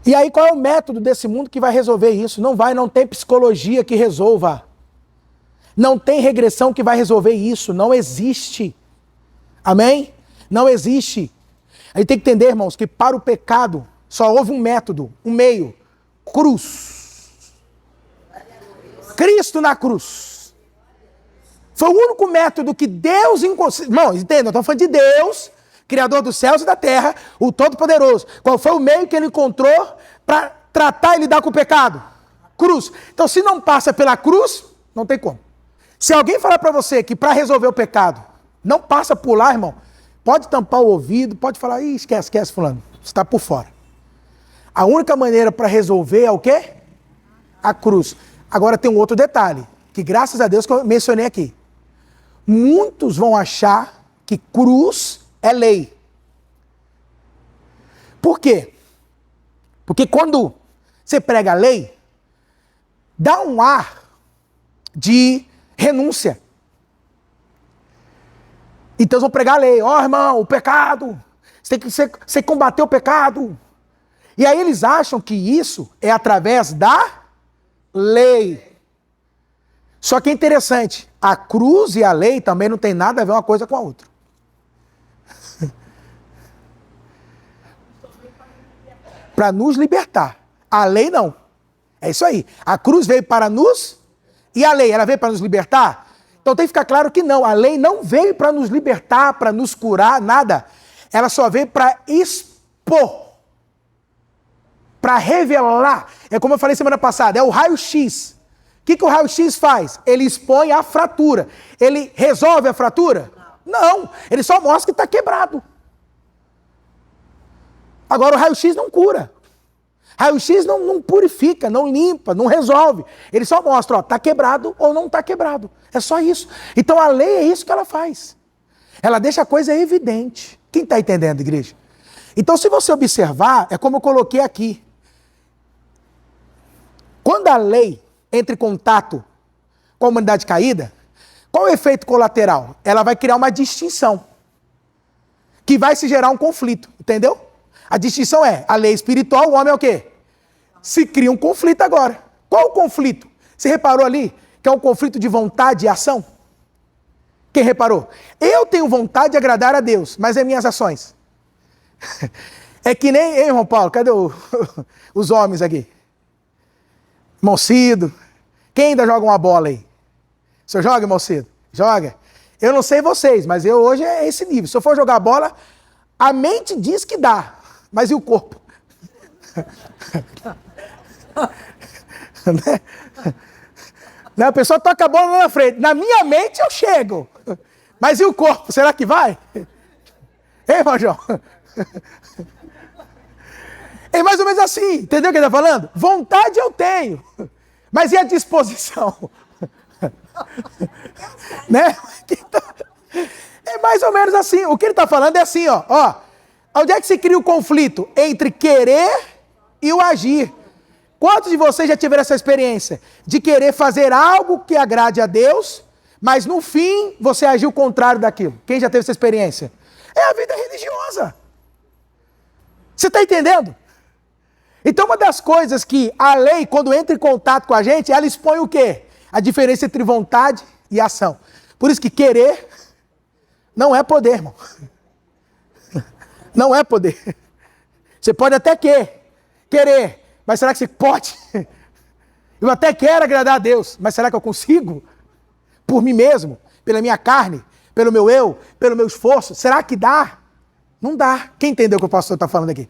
E aí qual é o método desse mundo que vai resolver isso? Não tem psicologia que resolva. Não tem regressão que vai resolver isso. Não existe. Amém? Não existe. A gente tem que entender, irmãos, que para o pecado só houve um método, um meio. Cruz. Cristo na cruz. Foi o único método que Deus encontrou. Irmãos, entendam, estamos falando de Deus, Criador dos céus e da terra, o Todo-Poderoso. Qual foi o meio que ele encontrou para tratar e lidar com o pecado? Cruz. Então, se não passa pela cruz, não tem como. Se alguém falar para você que para resolver o pecado, não passa por lá, irmão, pode tampar o ouvido, pode falar, esquece fulano, você está por fora. A única maneira para resolver é o quê? A cruz. Agora tem um outro detalhe, que graças a Deus que eu mencionei aqui. Muitos vão achar que cruz é lei. Por quê? Porque quando você prega a lei, dá um ar de renúncia. Então, vão pregar a lei. Ó, irmão, o pecado. Você tem que combater o pecado. E aí eles acham que isso é através da lei. Só que é interessante. A cruz e a lei também não tem nada a ver uma coisa com a outra. Para nos libertar. A lei não. É isso aí. A cruz veio para nos... E a lei, ela veio para nos libertar? Então tem que ficar claro que não. A lei não veio para nos libertar, para nos curar, nada. Ela só veio para expor. Para revelar. É como eu falei semana passada, é o raio-x. O que o raio-x faz? Ele expõe a fratura. Ele resolve a fratura? Não. Ele só mostra que está quebrado. Agora o raio-x não cura. Raio-x não purifica, não limpa, não resolve. Ele só mostra, ó, tá quebrado ou não tá quebrado. É só isso. Então a lei é isso que ela faz. Ela deixa a coisa evidente. Quem está entendendo, igreja? Então se você observar, é como eu coloquei aqui. Quando a lei entra em contato com a humanidade caída, qual é o efeito colateral? Ela vai criar uma distinção. Que vai se gerar um conflito, entendeu? A distinção é, a lei espiritual, o homem é o quê? Se cria um conflito agora. Qual o conflito? Você reparou ali que é um conflito de vontade e ação? Quem reparou? Eu tenho vontade de agradar a Deus, mas é minhas ações. É que nem, hein, João Paulo, cadê os homens aqui? Irmão Cido. Quem ainda joga uma bola aí? O senhor joga, irmão Cido? Joga. Eu não sei vocês, mas eu hoje é esse nível. Se eu for jogar bola, a mente diz que dá. Mas e o corpo? Né? A pessoa toca a bola lá na frente. Na minha mente eu chego. Mas e o corpo? Será que vai? Hein, irmão João? É mais ou menos assim. Entendeu o que ele está falando? Vontade eu tenho. Mas e a disposição? Né? É mais ou menos assim. O que ele está falando é assim, ó. Onde é que se cria o conflito? Entre querer e o agir. Quantos de vocês já tiveram essa experiência? De querer fazer algo que agrade a Deus, mas no fim você agiu o contrário daquilo. Quem já teve essa experiência? É a vida religiosa. Você está entendendo? Então uma das coisas que a lei, quando entra em contato com a gente, ela expõe o quê? A diferença entre vontade e ação. Por isso que querer não é poder, irmão. Não é poder. Você pode até querer, mas será que você pode? Eu até quero agradar a Deus, mas será que eu consigo? Por mim mesmo, pela minha carne, pelo meu eu, pelo meu esforço, será que dá? Não dá. Quem entendeu o que o pastor está falando aqui?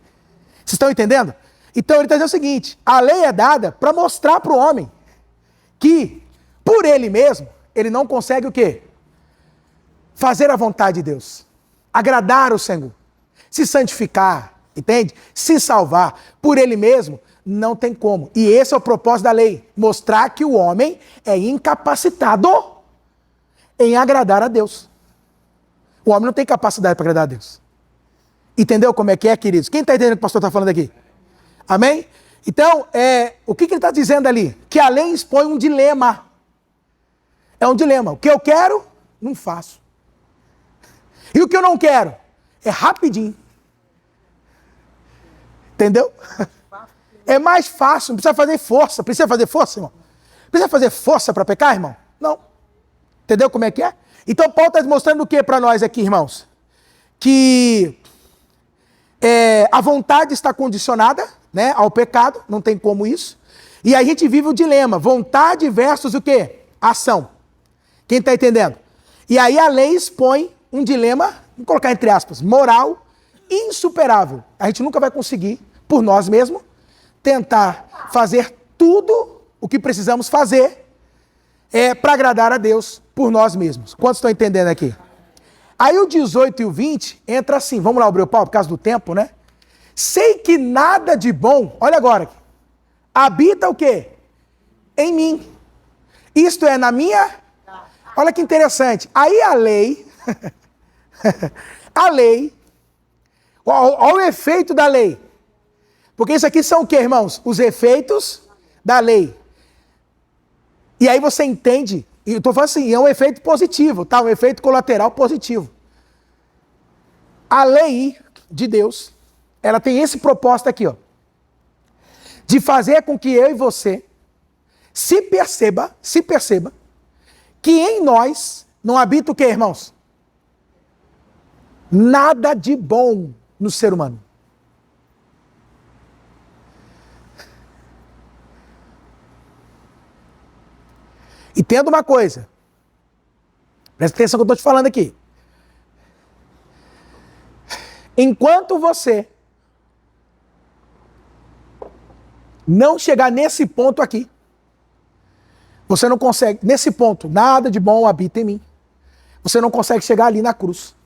Vocês estão entendendo? Então ele está dizendo o seguinte, a lei é dada para mostrar para o homem que, por ele mesmo, ele não consegue o quê? Fazer a vontade de Deus. Agradar o Senhor. Se santificar, entende? Se salvar por ele mesmo, não tem como. E esse é o propósito da lei. Mostrar que o homem é incapacitado em agradar a Deus. O homem não tem capacidade para agradar a Deus. Entendeu como é, queridos? Quem está entendendo o que o pastor está falando aqui? Amém? Então, o que ele está dizendo ali? Que a lei expõe um dilema. É um dilema. O que eu quero, não faço. E o que eu não quero? É rapidinho. Entendeu? É mais fácil, não precisa fazer força. Precisa fazer força, irmão? Precisa fazer força para pecar, irmão? Não. Entendeu como é que é? Então Paulo está mostrando o que para nós aqui, irmãos? Que a vontade está condicionada, né, ao pecado, não tem como isso. E a gente vive o dilema, vontade versus o quê? Ação. Quem está entendendo? E aí a lei expõe um dilema, vou colocar entre aspas, moral insuperável. A gente nunca vai conseguir, por nós mesmos, tentar fazer tudo o que precisamos fazer para agradar a Deus por nós mesmos. Quantos estão entendendo aqui? Aí o 18 e o 20 entra assim, vamos lá, abrir o pau por causa do tempo, né? Sei que nada de bom, olha agora, habita o quê? Em mim. Isto é, na minha... Olha que interessante. Aí a lei, olha o efeito da lei. Porque isso aqui são o quê, irmãos? Os efeitos da lei. E aí você entende, e eu estou falando assim, é um efeito positivo, tá? Um efeito colateral positivo. A lei de Deus, ela tem esse propósito aqui, ó. De fazer com que eu e você se perceba que em nós não habita o quê, irmãos? Nada de bom no ser humano. E tendo uma coisa, presta atenção no que eu estou te falando aqui. Enquanto você não chegar nesse ponto aqui, você não consegue, nesse ponto, nada de bom habita em mim. Você não consegue chegar ali na cruz.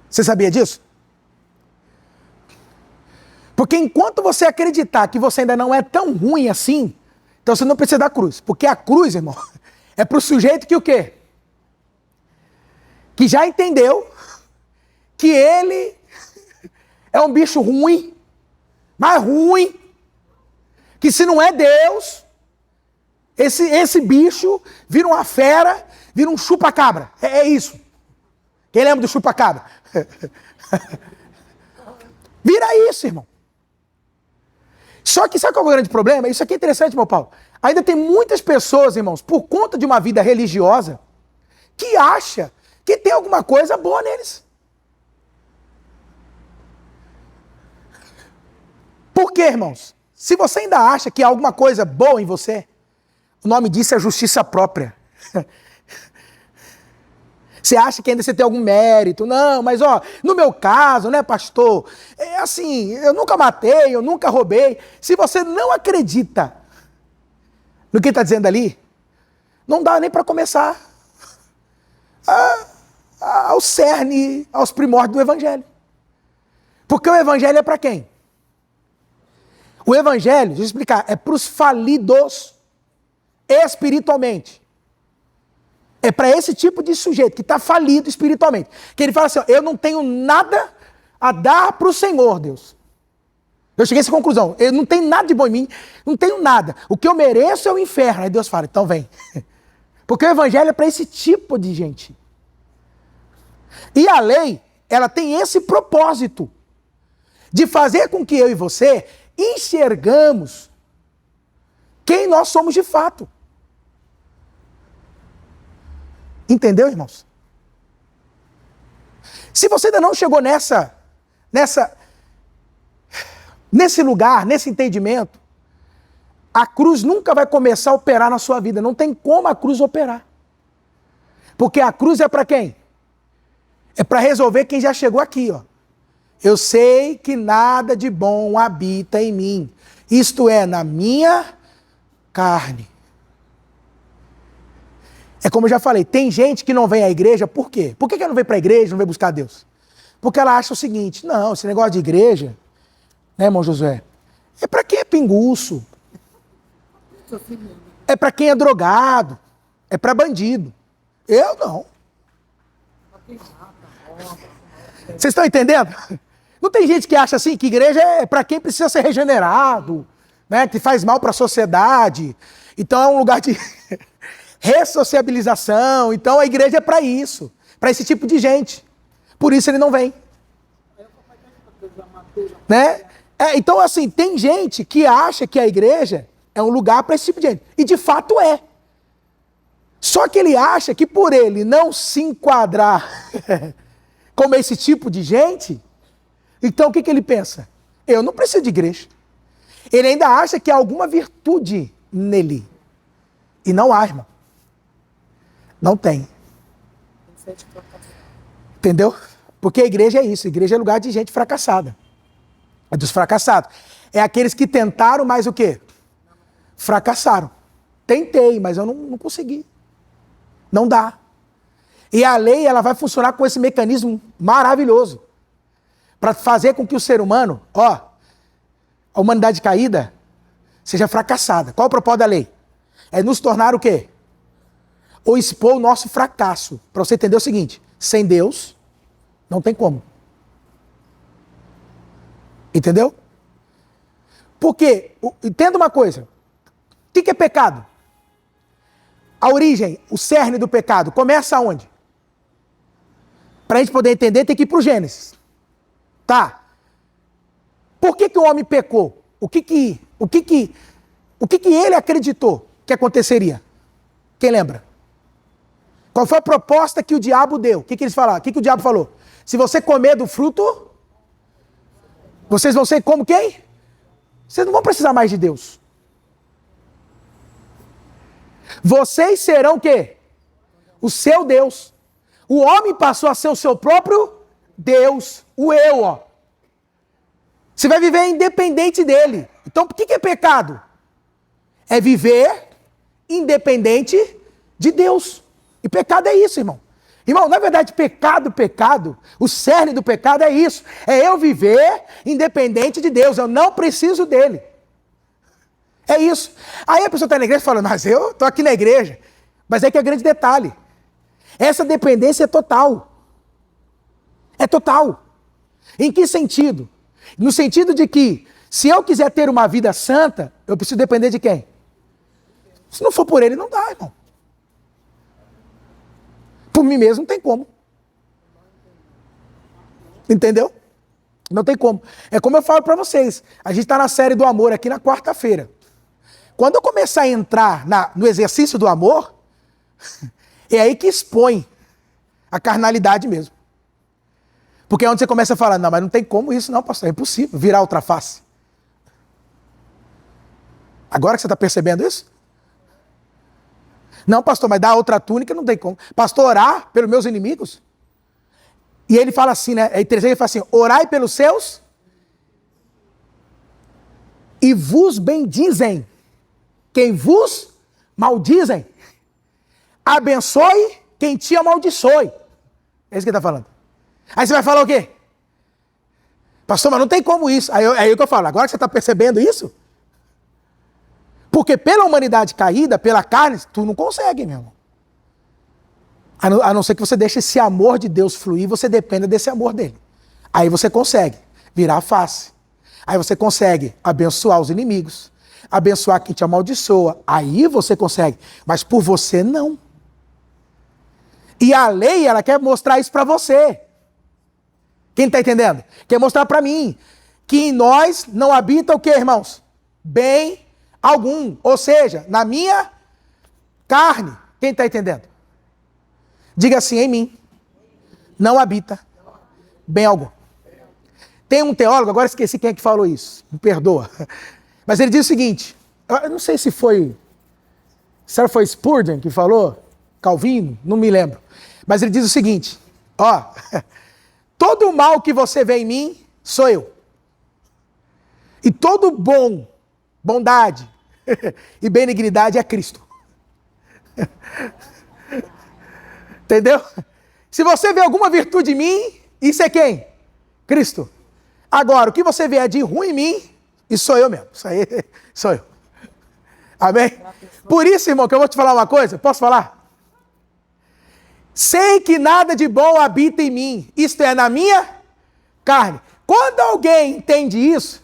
Você sabia disso? Porque enquanto você acreditar que você ainda não é tão ruim assim, então você não precisa da cruz. Porque a cruz, irmão, é para o sujeito que o quê? Que já entendeu que ele é um bicho ruim, mas ruim, que se não é Deus, esse bicho vira uma fera, vira um chupa-cabra. É isso. Quem lembra do chupa-cabra? Vira isso, irmão. Só que sabe qual é o grande problema? Isso aqui é interessante, meu Paulo. Ainda tem muitas pessoas, irmãos, por conta de uma vida religiosa, que acha que tem alguma coisa boa neles. Por quê, irmãos? Se você ainda acha que há alguma coisa boa em você, o nome disso é justiça própria. Você acha que ainda você tem algum mérito? Não, mas ó, no meu caso, né, pastor? É assim, eu nunca matei, eu nunca roubei. Se você não acredita no que está dizendo ali, não dá nem para começar ao cerne, aos primórdios do evangelho. Porque o evangelho é para quem? O evangelho, deixa eu explicar, é para os falidos espiritualmente. É para esse tipo de sujeito que está falido espiritualmente. Que ele fala assim, ó, eu não tenho nada a dar para o Senhor, Deus. Eu cheguei a essa conclusão. Eu não tenho nada de bom em mim, não tenho nada. O que eu mereço é o inferno. Aí Deus fala, então vem. Porque o evangelho é para esse tipo de gente. E a lei, ela tem esse propósito de fazer com que eu e você enxergamos quem nós somos de fato. Entendeu, irmãos? Se você ainda não chegou nesse lugar, nesse entendimento, a cruz nunca vai começar a operar na sua vida. Não tem como a cruz operar. Porque a cruz é para quem? É para resolver quem já chegou aqui, ó. Eu sei que nada de bom habita em mim. Isto é, na minha carne. É como eu já falei, tem gente que não vem à igreja, por quê? Por que ela não vem para a igreja, não vem buscar Deus? Porque ela acha o seguinte, não, esse negócio de igreja, né, irmão Josué, é para quem é pinguço, é para quem é drogado, é para bandido. Eu não. Vocês estão entendendo? Não tem gente que acha assim, que igreja é para quem precisa ser regenerado, né, que faz mal para a sociedade, então é um lugar de... ressociabilização, então a igreja é para isso, para esse tipo de gente. Por isso ele não vem. Né? Então, assim, tem gente que acha que a igreja é um lugar para esse tipo de gente. E de fato é. Só que ele acha que por ele não se enquadrar como esse tipo de gente, então o que ele pensa? Eu não preciso de igreja. Ele ainda acha que há alguma virtude nele. E não há, irmão. Não tem. Entendeu? Porque a igreja é isso. A igreja é lugar de gente fracassada. É dos fracassados. É aqueles que tentaram, mas o quê? Fracassaram. Tentei, mas eu não consegui. Não dá. E a lei, ela vai funcionar com esse mecanismo maravilhoso. Para fazer com que o ser humano, ó, a humanidade caída, seja fracassada. Qual é o propósito da lei? É nos tornar o quê? Ou expor o nosso fracasso. Para você entender o seguinte, sem Deus, não tem como. Entendeu? Porque, entenda uma coisa. O que é pecado? A origem, o cerne do pecado, começa aonde? Para a gente poder entender, tem que ir para o Gênesis. Tá? Por que o homem pecou? O que ele acreditou que aconteceria? Quem lembra? Qual foi a proposta que o diabo deu? O que eles falaram? O que o diabo falou? Se você comer do fruto, vocês vão ser como quem? Vocês não vão precisar mais de Deus. Vocês serão o quê? O seu Deus. O homem passou a ser o seu próprio Deus. O eu, ó. Você vai viver independente dele. Então, o que é pecado? É viver independente de Deus. E pecado é isso, irmão. Irmão, na verdade, pecado, o cerne do pecado é isso. É eu viver independente de Deus. Eu não preciso dele. É isso. Aí a pessoa está na igreja e fala, mas eu estou aqui na igreja. Mas é que é grande detalhe. Essa dependência é total. É total. Em que sentido? No sentido de que, se eu quiser ter uma vida santa, eu preciso depender de quem? Se não for por ele, não dá, irmão. Por mim mesmo não tem como. Entendeu? Não tem como. É como eu falo para vocês. A gente está na série do amor aqui na quarta-feira. Quando eu começar a entrar no exercício do amor, é aí que expõe a carnalidade mesmo. Porque é onde você começa a falar, não, mas não tem como isso não, pastor, é impossível virar outra face. Agora que você está percebendo isso? Não, pastor, mas dar outra túnica não tem como. Pastor, orar pelos meus inimigos? E ele fala assim, né? É interessante, ele fala assim, orai pelos seus e vos bendizem quem vos maldizem. Abençoe quem te amaldiçoe. É isso que ele está falando. Aí você vai falar o quê? Pastor, mas não tem como isso. Aí o que eu falo, agora que você está percebendo isso? Porque pela humanidade caída, pela carne, tu não consegue, meu irmão. A não ser que você deixe esse amor de Deus fluir, você dependa desse amor dele. Aí você consegue virar a face. Aí você consegue abençoar os inimigos. Abençoar quem te amaldiçoa. Aí você consegue. Mas por você, não. E a lei, ela quer mostrar isso para você. Quem está entendendo? Quer mostrar para mim que em nós não habita o quê, irmãos? Bem algum. Ou seja, na minha carne. Quem está entendendo? Diga assim, em mim não habita bem algum. Tem um teólogo, agora esqueci quem é que falou isso. Me perdoa. Mas ele diz o seguinte, eu não sei se foi Spurgeon que falou, Calvino, não me lembro. Mas ele diz o seguinte, ó, todo o mal que você vê em mim, sou eu. E todo bondade e benignidade é Cristo. Entendeu? Se você vê alguma virtude em mim, isso é quem? Cristo. Agora, o que você vê de ruim em mim, isso sou eu mesmo. Isso aí sou eu. Amém? Por isso, irmão, que eu vou te falar uma coisa. Posso falar? Sei que nada de bom habita em mim. Isto é, na minha carne. Quando alguém entende isso,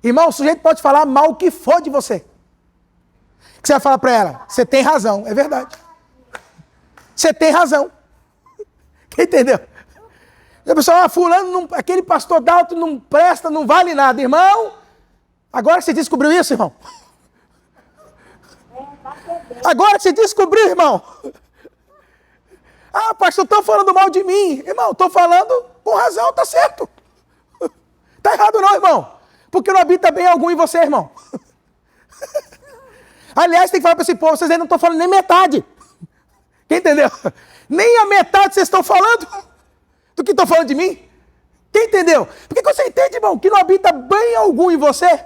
irmão, o sujeito pode falar mal o que for de você. O que você vai falar para ela? Você tem razão. É verdade. Você tem razão. Entendeu? A pessoa, fulano, aquele pastor Dalton não presta, não vale nada. Irmão, agora que você descobriu isso, irmão. Agora que você descobriu, irmão. Ah, pastor, estão falando mal de mim. Irmão, estou falando com razão, tá certo. Tá errado não, irmão. Porque não habita bem algum em você, irmão. Aliás, tem que falar para esse povo, vocês ainda não estão falando nem metade. Quem entendeu? Nem a metade vocês estão falando do que estão falando de mim. Quem entendeu? Porque você entende, irmão, que não habita bem algum em você,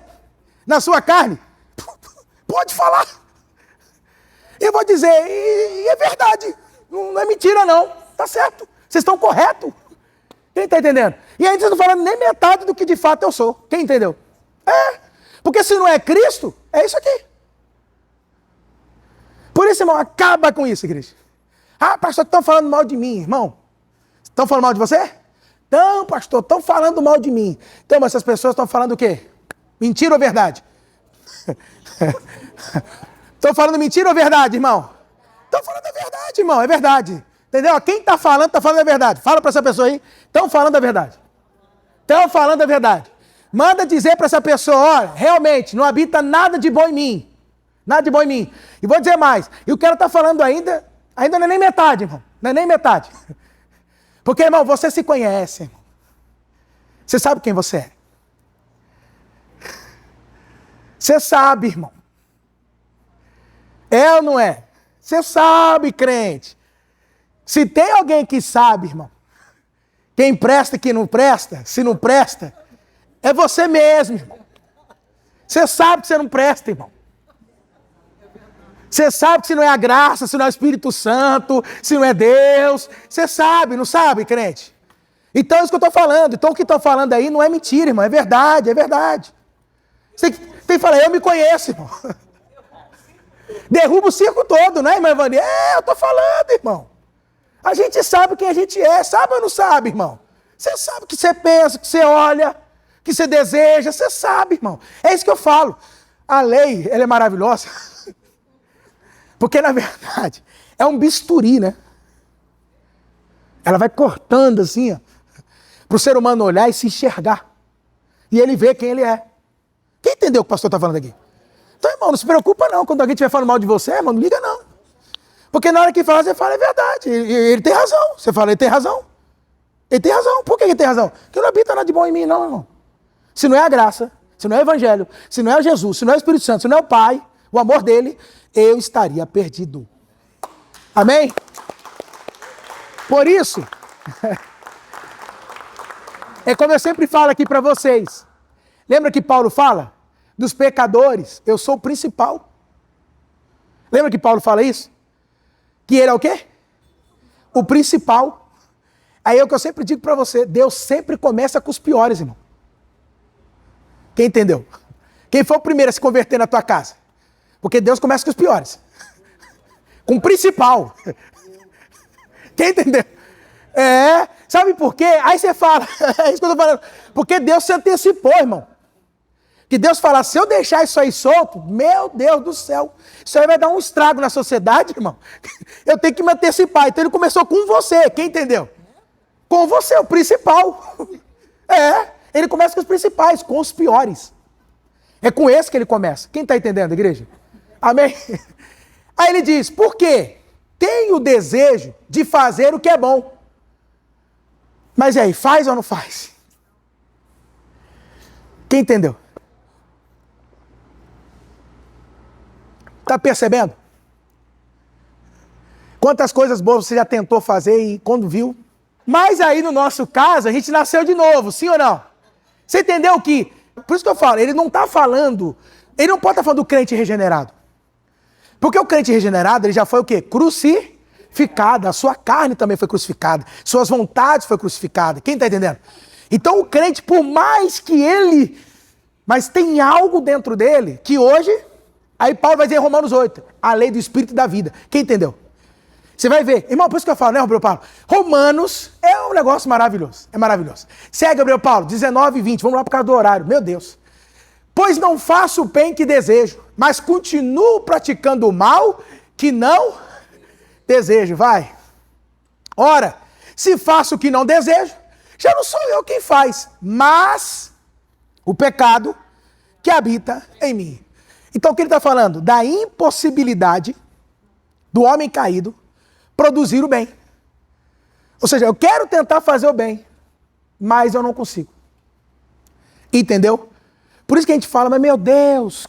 na sua carne. Pode falar. Eu vou dizer, e é verdade. Não é mentira, não. Tá certo. Vocês estão corretos. Quem está entendendo? E aí vocês não falando nem metade do que de fato eu sou. Quem entendeu? É. Porque se não é Cristo, é isso aqui. Por isso, irmão, acaba com isso, igreja. Ah, pastor, estão falando mal de mim, irmão. Estão falando mal de você? Então, pastor, estão falando mal de mim. Então, mas essas pessoas estão falando o quê? Mentira ou verdade? Estão falando mentira ou verdade, irmão? Estão falando a verdade, irmão, é verdade. Entendeu? Quem está falando a verdade. Fala para essa pessoa aí, estão falando a verdade. Estão falando a verdade. Manda dizer para essa pessoa, olha, realmente, não habita nada de bom em mim. Nada de bom em mim. E vou dizer mais, e o que ela está falando ainda não é nem metade, irmão. Não é nem metade. Porque, irmão, você se conhece, irmão. Você sabe quem você é. Você sabe, irmão. É ou não é? Você sabe, crente. Se tem alguém que sabe, irmão, quem presta e quem não presta, se não presta, é você mesmo, irmão. Você sabe que você não presta, irmão. Você sabe que se não é a graça, se não é o Espírito Santo, se não é Deus. Você sabe, não sabe, crente? Então é isso que eu estou falando. Então o que estou falando aí não é mentira, irmão. É verdade, é verdade. Você tem que falar, eu me conheço, irmão. Derruba o circo todo, né, irmão Evani? Eu estou falando, irmão. A gente sabe quem a gente é. Sabe ou não sabe, irmão? Você sabe o que você pensa, o que você olha, o que você deseja. Você sabe, irmão. É isso que eu falo. A lei, ela é maravilhosa. Porque, na verdade, é um bisturi, né? Ela vai cortando assim, ó, para o ser humano olhar e se enxergar. E ele vê quem ele é. Quem entendeu o que o pastor está falando aqui? Então, irmão, não se preocupa não. Quando alguém estiver falando mal de você, irmão, não liga não. Porque na hora que fala, você fala, é verdade. Ele tem razão. Você fala, ele tem razão. Ele tem razão. Por que ele tem razão? Porque não habita nada de bom em mim, não, irmão. Se não é a graça, se não é o evangelho, se não é Jesus, se não é o Espírito Santo, se não é o Pai, o amor dele, eu estaria perdido. Amém? Por isso, é como eu sempre falo aqui para vocês. Lembra que Paulo fala? Dos pecadores, eu sou o principal. Lembra que Paulo fala isso? Que ele é o quê? O principal. Aí é o que eu sempre digo para você, Deus sempre começa com os piores, irmão. Quem entendeu? Quem foi o primeiro a se converter na tua casa? Porque Deus começa com os piores. Com o principal. Quem entendeu? Sabe por quê? Aí você fala, é isso que eu tô falando. Porque Deus se antecipou, irmão. Que Deus fala, se eu deixar isso aí solto, meu Deus do céu, isso aí vai dar um estrago na sociedade, irmão. Eu tenho que me antecipar. Então ele começou com você, quem entendeu? Com você, o principal. Ele começa com os principais, com os piores. É com esse que ele começa. Quem está entendendo, igreja? Amém? Aí ele diz, por quê? Tenho o desejo de fazer o que é bom. Mas e aí, faz ou não faz? Quem entendeu? Está percebendo? Quantas coisas boas você já tentou fazer e quando viu? Mas aí no nosso caso, a gente nasceu de novo, sim ou não? Você entendeu que... Por isso que eu falo, ele não está falando... Ele não pode estar falando do crente regenerado. Porque o crente regenerado, ele já foi o quê? Crucificado. A sua carne também foi crucificada. Suas vontades foi crucificada. Quem está entendendo? Então o crente, por mais que ele... Mas tem algo dentro dele que hoje... Aí Paulo vai dizer em Romanos 8, a lei do Espírito e da vida. Quem entendeu? Você vai ver. Irmão, por isso que eu falo, né, Gabriel Paulo? Romanos é um negócio maravilhoso. É maravilhoso. Segue, Gabriel Paulo, 19 e 20. Vamos lá por causa do horário. Meu Deus. Pois não faço o bem que desejo, mas continuo praticando o mal que não desejo. Vai. Ora, se faço o que não desejo, já não sou eu quem faz, mas o pecado que habita em mim. Então o que ele está falando? Da impossibilidade do homem caído produzir o bem. Ou seja, eu quero tentar fazer o bem, mas eu não consigo. Entendeu? Por isso que a gente fala, mas meu Deus,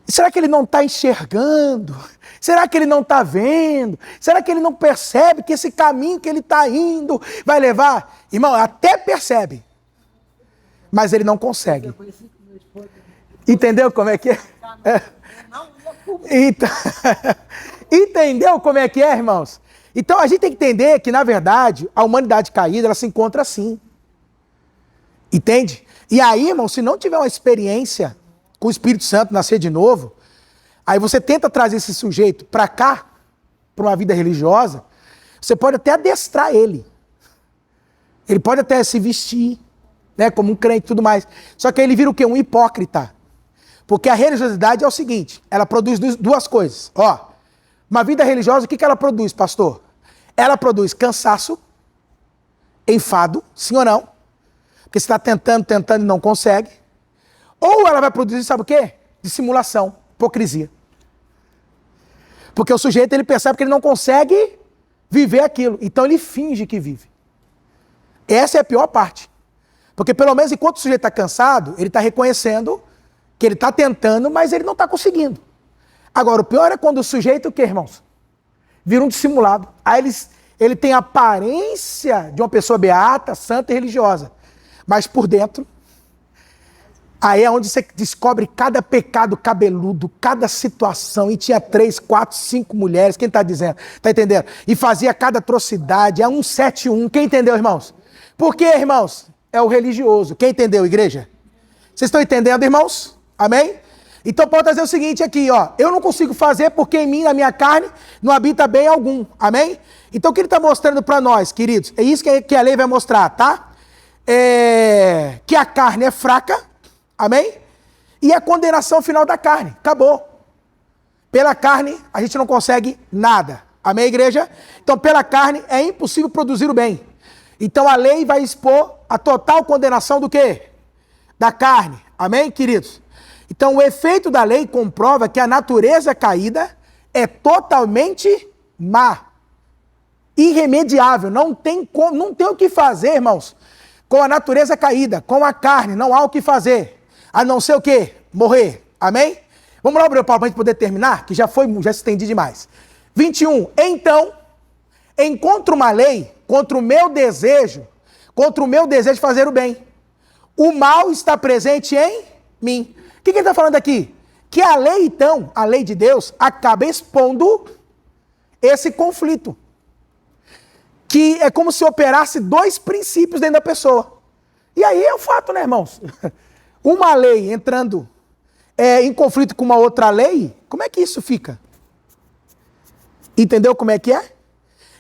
será que ele não está enxergando? Será que ele não está vendo? Será que ele não percebe que esse caminho que ele está indo vai levar? Irmão, até percebe, mas ele não consegue. Entendeu como é que é? Então, entendeu como é que é, irmãos? Então a gente tem que entender que, na verdade, a humanidade caída, ela se encontra assim. Entende? E aí, irmão, se não tiver uma experiência com o Espírito Santo, nascer de novo, aí você tenta trazer esse sujeito para cá, para uma vida religiosa, você pode até adestrar ele. Ele pode até se vestir, né, como um crente e tudo mais. Só que aí ele vira o quê? Um hipócrita. Porque a religiosidade é o seguinte, ela produz duas coisas. Ó, uma vida religiosa, o que ela produz, pastor? Ela produz cansaço, enfado, sim ou não? Porque você está tentando e não consegue. Ou ela vai produzir, sabe o quê? Dissimulação, hipocrisia. Porque o sujeito, ele percebe que ele não consegue viver aquilo. Então ele finge que vive. Essa é a pior parte. Porque pelo menos enquanto o sujeito está cansado, ele está reconhecendo que ele está tentando, mas ele não está conseguindo. Agora, o pior é quando o sujeito, o quê, irmãos? Vira um dissimulado. Aí ele tem a aparência de uma pessoa beata, santa e religiosa. Mas por dentro, aí é onde você descobre cada pecado cabeludo, cada situação. E tinha 3, 4, 5 mulheres. Quem está dizendo? Está entendendo? E fazia cada atrocidade. É 171. Quem entendeu, irmãos? Por quê, irmãos? É o religioso. Quem entendeu, igreja? Vocês estão entendendo, irmãos? Amém? Então pode dizer o seguinte aqui, ó. Eu não consigo fazer porque em mim, na minha carne, não habita bem algum. Amém? Então o que ele está mostrando para nós, queridos? É isso que a lei vai mostrar, tá? Que a carne é fraca. Amém? E a condenação final da carne. Acabou. Pela carne, a gente não consegue nada. Amém, igreja? Então, pela carne, é impossível produzir o bem. Então, a lei vai expor a total condenação do quê? Da carne. Amém, queridos? Então, o efeito da lei comprova que a natureza caída é totalmente má. Irremediável. Não tem o que fazer, irmãos, com a natureza caída, com a carne. Não há o que fazer. A não ser o quê? Morrer. Amém? Vamos lá, Paulo, para a gente poder terminar, que já se estendi demais. 21. Então, encontro uma lei contra o meu desejo de fazer o bem. O mal está presente em mim. O que ele está falando aqui? Que a lei, então, a lei de Deus, acaba expondo esse conflito. Que é como se operasse 2 princípios dentro da pessoa. E aí é o fato, né, irmãos? Uma lei entrando em conflito com uma outra lei, como é que isso fica? Entendeu como é que é?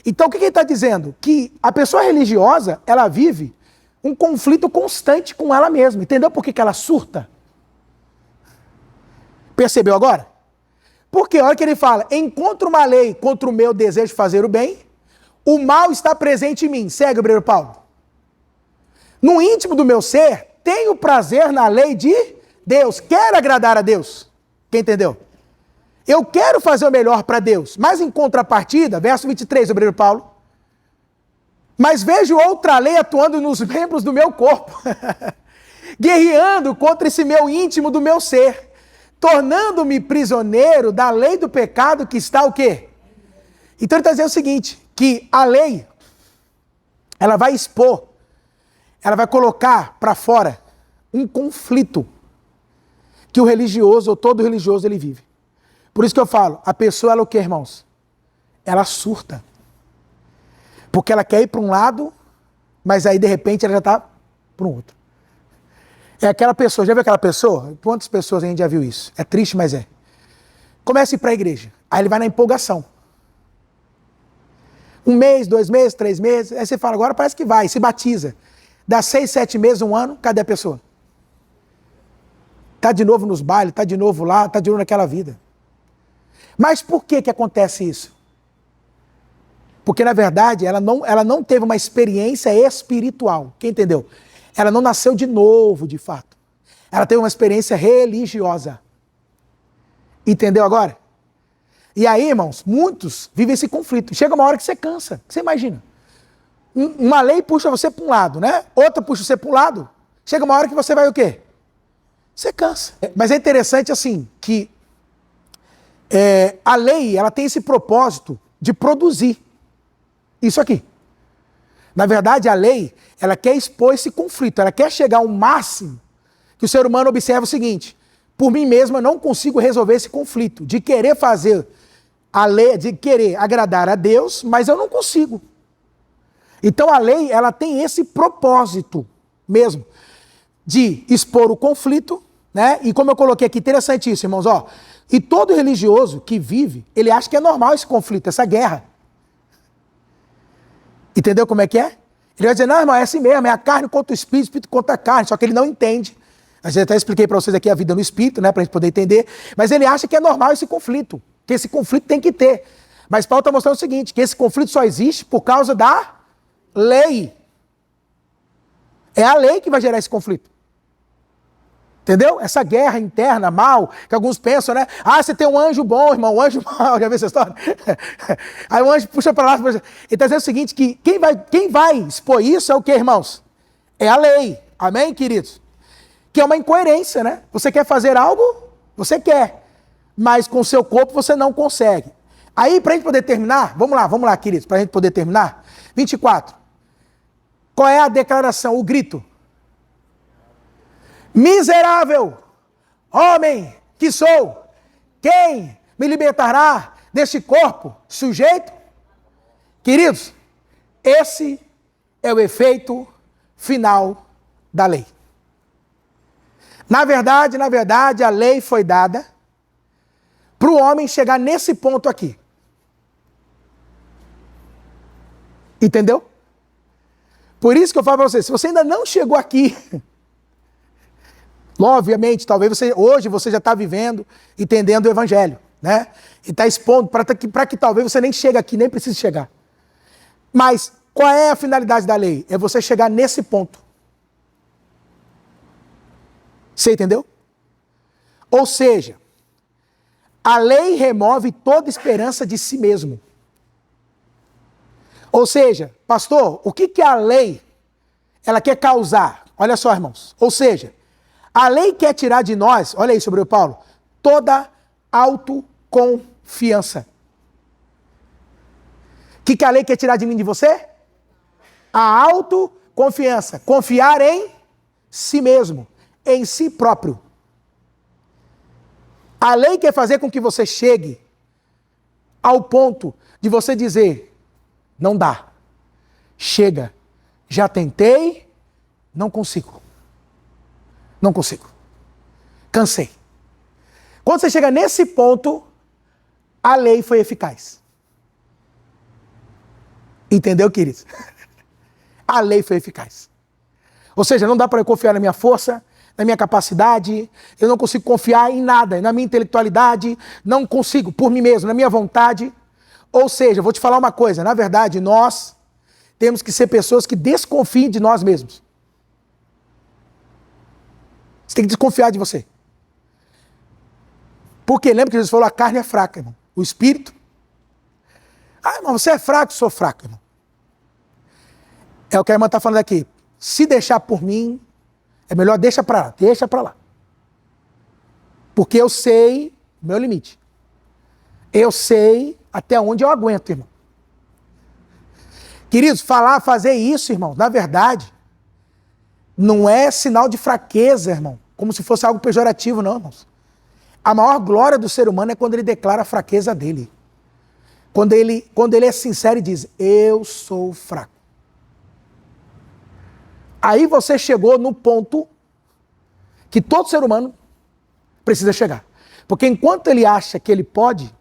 Então o que ele está dizendo? Que a pessoa religiosa, ela vive um conflito constante com ela mesma. Entendeu por que ela surta? Percebeu agora? Porque a hora que ele fala, encontro uma lei contra o meu desejo de fazer o bem, o mal está presente em mim. Segue, obreiro Paulo. No íntimo do meu ser, tenho prazer na lei de Deus. Quero agradar a Deus. Quem entendeu? Eu quero fazer o melhor para Deus. Mas em contrapartida, verso 23, obreiro Paulo. Mas vejo outra lei atuando nos membros do meu corpo. Guerreando contra esse meu íntimo do meu ser. Tornando-me prisioneiro da lei do pecado que está o quê? Então ele está dizendo o seguinte, que a lei, ela vai expor, ela vai colocar para fora um conflito que o religioso, ou todo religioso, ele vive. Por isso que eu falo, a pessoa, ela o quê, irmãos? Ela surta. Porque ela quer ir para um lado, mas aí de repente ela já está para um outro. É aquela pessoa, já viu aquela pessoa? Quantas pessoas a gente já viu isso? É triste, mas é. Começa a ir para a igreja, aí ele vai na empolgação. 1 mês, 2 meses, 3 meses, aí você fala, agora parece que vai, se batiza. Dá 6, 7 meses, 1 ano, cadê a pessoa? Está de novo nos bailes, está de novo lá, está de novo naquela vida. Mas por que acontece isso? Porque, na verdade, ela não teve uma experiência espiritual. Quem entendeu? Ela não nasceu de novo, de fato. Ela teve uma experiência religiosa. Entendeu agora? E aí, irmãos, muitos vivem esse conflito. Chega uma hora que você cansa. Você imagina? Uma lei puxa você para um lado, né? Outra puxa você para um lado. Chega uma hora que você vai o quê? Você cansa. Mas é interessante, assim, que a lei, ela tem esse propósito de produzir isso aqui. Na verdade, a lei, ela quer expor esse conflito, ela quer chegar ao máximo que o ser humano observa o seguinte, por mim mesmo eu não consigo resolver esse conflito, de querer fazer a lei, de querer agradar a Deus, mas eu não consigo. Então a lei, ela tem esse propósito mesmo, de expor o conflito, né? E como eu coloquei aqui, interessante isso, irmãos, ó. E todo religioso que vive, ele acha que é normal esse conflito, essa guerra. Entendeu como é que é? Ele vai dizer, não, irmão, é assim mesmo, é a carne contra o espírito contra a carne, só que ele não entende. A gente até expliquei para vocês aqui a vida no espírito, né, para a gente poder entender, mas ele acha que é normal esse conflito, que esse conflito tem que ter. Mas Paulo está mostrando o seguinte, que esse conflito só existe por causa da lei. É a lei que vai gerar esse conflito. Entendeu? Essa guerra interna, mal, que alguns pensam, né? Ah, você tem um anjo bom, irmão, um anjo mau, já viu essa história? Aí o anjo puxa para lá, ele está dizendo o seguinte, que quem vai expor isso é o que, irmãos? É a lei. Amém, queridos? Que é uma incoerência, né? Você quer fazer algo? Você quer. Mas com o seu corpo você não consegue. Aí, para a gente poder terminar, vamos lá, queridos, para a gente poder terminar. 24. Qual é a declaração, o grito? Miserável homem que sou, quem me libertará deste corpo sujeito? Queridos, esse é o efeito final da lei. Na verdade, a lei foi dada para o homem chegar nesse ponto aqui. Entendeu? Por isso que eu falo para você, se você ainda não chegou aqui, obviamente, talvez hoje você já está vivendo, entendendo o evangelho, né? E está expondo para que talvez você nem chegue aqui, nem precise chegar. Mas qual é a finalidade da lei? É você chegar nesse ponto. Você entendeu? Ou seja, a lei remove toda esperança de si mesmo. Ou seja, pastor, o que a lei ela quer causar? Olha só, irmãos. Ou seja, a lei quer tirar de nós, olha aí sobre o Paulo, toda autoconfiança. O que a lei quer tirar de mim e de você? A autoconfiança. Confiar em si mesmo, em si próprio. A lei quer fazer com que você chegue ao ponto de você dizer, não dá, chega, já tentei, não consigo. Não consigo. Cansei. Quando você chega nesse ponto, a lei foi eficaz. Entendeu, queridos? A lei foi eficaz. Ou seja, não dá para eu confiar na minha força, na minha capacidade, eu não consigo confiar em nada, na minha intelectualidade, não consigo, por mim mesmo, na minha vontade. Ou seja, eu vou te falar uma coisa, na verdade, nós temos que ser pessoas que desconfiem de nós mesmos. Você tem que desconfiar de você. Porque lembra que Jesus falou, a carne é fraca, irmão. O espírito. Ah, irmão, você é fraco? Sou fraco, irmão. É o que a irmã está falando aqui. Se deixar por mim, é melhor deixa para lá. Porque eu sei o meu limite. Eu sei até onde eu aguento, irmão. Queridos, fazer isso, irmão, na verdade, não é sinal de fraqueza, irmão. Como se fosse algo pejorativo, não, irmãos. A maior glória do ser humano é quando ele declara a fraqueza dele. Quando ele é sincero e diz, eu sou fraco. Aí você chegou no ponto que todo ser humano precisa chegar. Porque enquanto ele acha que ele pode,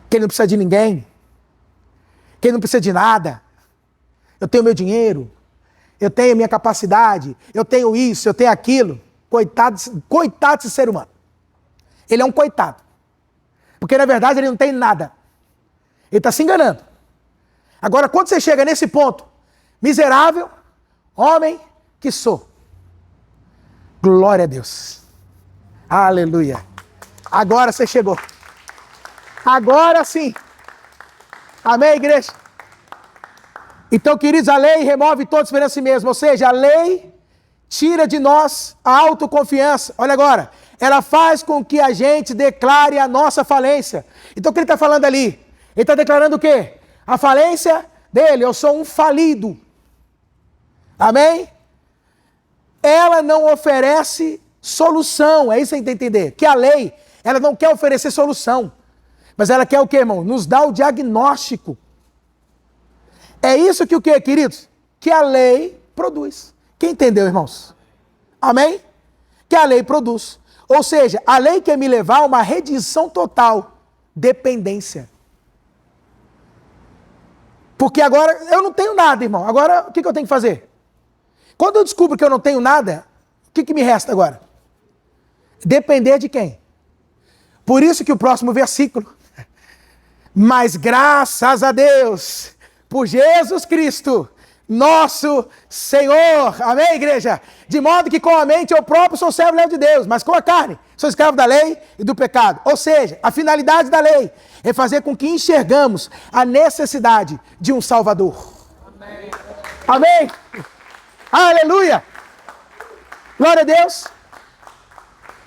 que ele não precisa de ninguém, que ele não precisa de nada, eu tenho meu dinheiro, eu tenho a minha capacidade, eu tenho isso, eu tenho aquilo, coitado desse ser humano. Ele é um coitado. Porque na verdade ele não tem nada. Ele está se enganando. Agora, quando você chega nesse ponto, miserável homem que sou. Glória a Deus. Aleluia. Agora você chegou. Agora sim. Amém, igreja? Então, queridos, a lei remove toda esperança em si mesmo. Ou seja, a lei tira de nós a autoconfiança. Olha agora. Ela faz com que a gente declare a nossa falência. Então, o que ele está falando ali? Ele está declarando o quê? A falência dele. Eu sou um falido. Amém? Ela não oferece solução. É isso que você tem que entender. Que a lei, ela não quer oferecer solução. Mas ela quer o quê, irmão? Nos dá o diagnóstico. É isso que o quê, queridos? Que a lei produz. Quem entendeu, irmãos? Amém? Que a lei produz. Ou seja, a lei quer me levar a uma redenção total. Dependência. Porque agora eu não tenho nada, irmão. Agora, o que eu tenho que fazer? Quando eu descubro que eu não tenho nada, o que me resta agora? Depender de quem? Por isso que o próximo versículo. Mas graças a Deus, por Jesus Cristo, nosso Senhor. Amém, igreja? De modo que com a mente eu próprio sou servo de Deus, mas com a carne sou escravo da lei e do pecado. Ou seja, a finalidade da lei é fazer com que enxergamos a necessidade de um Salvador. Amém. Amém. Aleluia. Glória a Deus.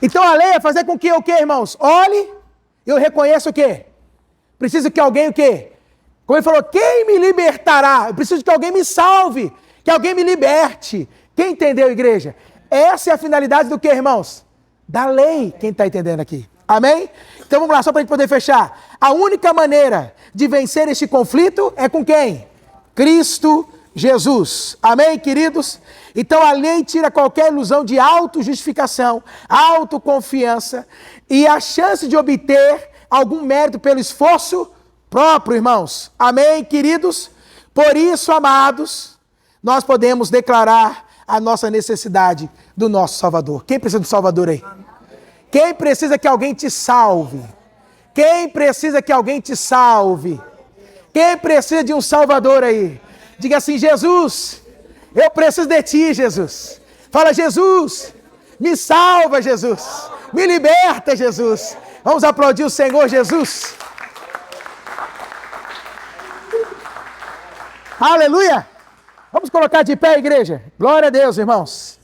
Então a lei é fazer com que eu o quê, irmãos? Olhe e eu reconheça o quê? Preciso que alguém o quê? Como ele falou, quem me libertará? Eu preciso que alguém me salve, que alguém me liberte. Quem entendeu, igreja? Essa é a finalidade do quê, irmãos? Da lei. Quem está entendendo aqui? Amém? Então vamos lá, só para a gente poder fechar. A única maneira de vencer este conflito é com quem? Cristo Jesus. Amém, queridos? Então a lei tira qualquer ilusão de autojustificação, autoconfiança e a chance de obter algum mérito pelo esforço próprio, irmãos. Amém, queridos? Por isso, amados, nós podemos declarar a nossa necessidade do nosso Salvador. Quem precisa do Salvador aí? Quem precisa que alguém te salve? Quem precisa que alguém te salve? Quem precisa de um Salvador aí? Diga assim, Jesus, eu preciso de ti, Jesus. Fala, Jesus, me salva, Jesus. Me liberta, Jesus. Vamos aplaudir o Senhor Jesus. Aleluia. Vamos colocar de pé, igreja. Glória a Deus, irmãos.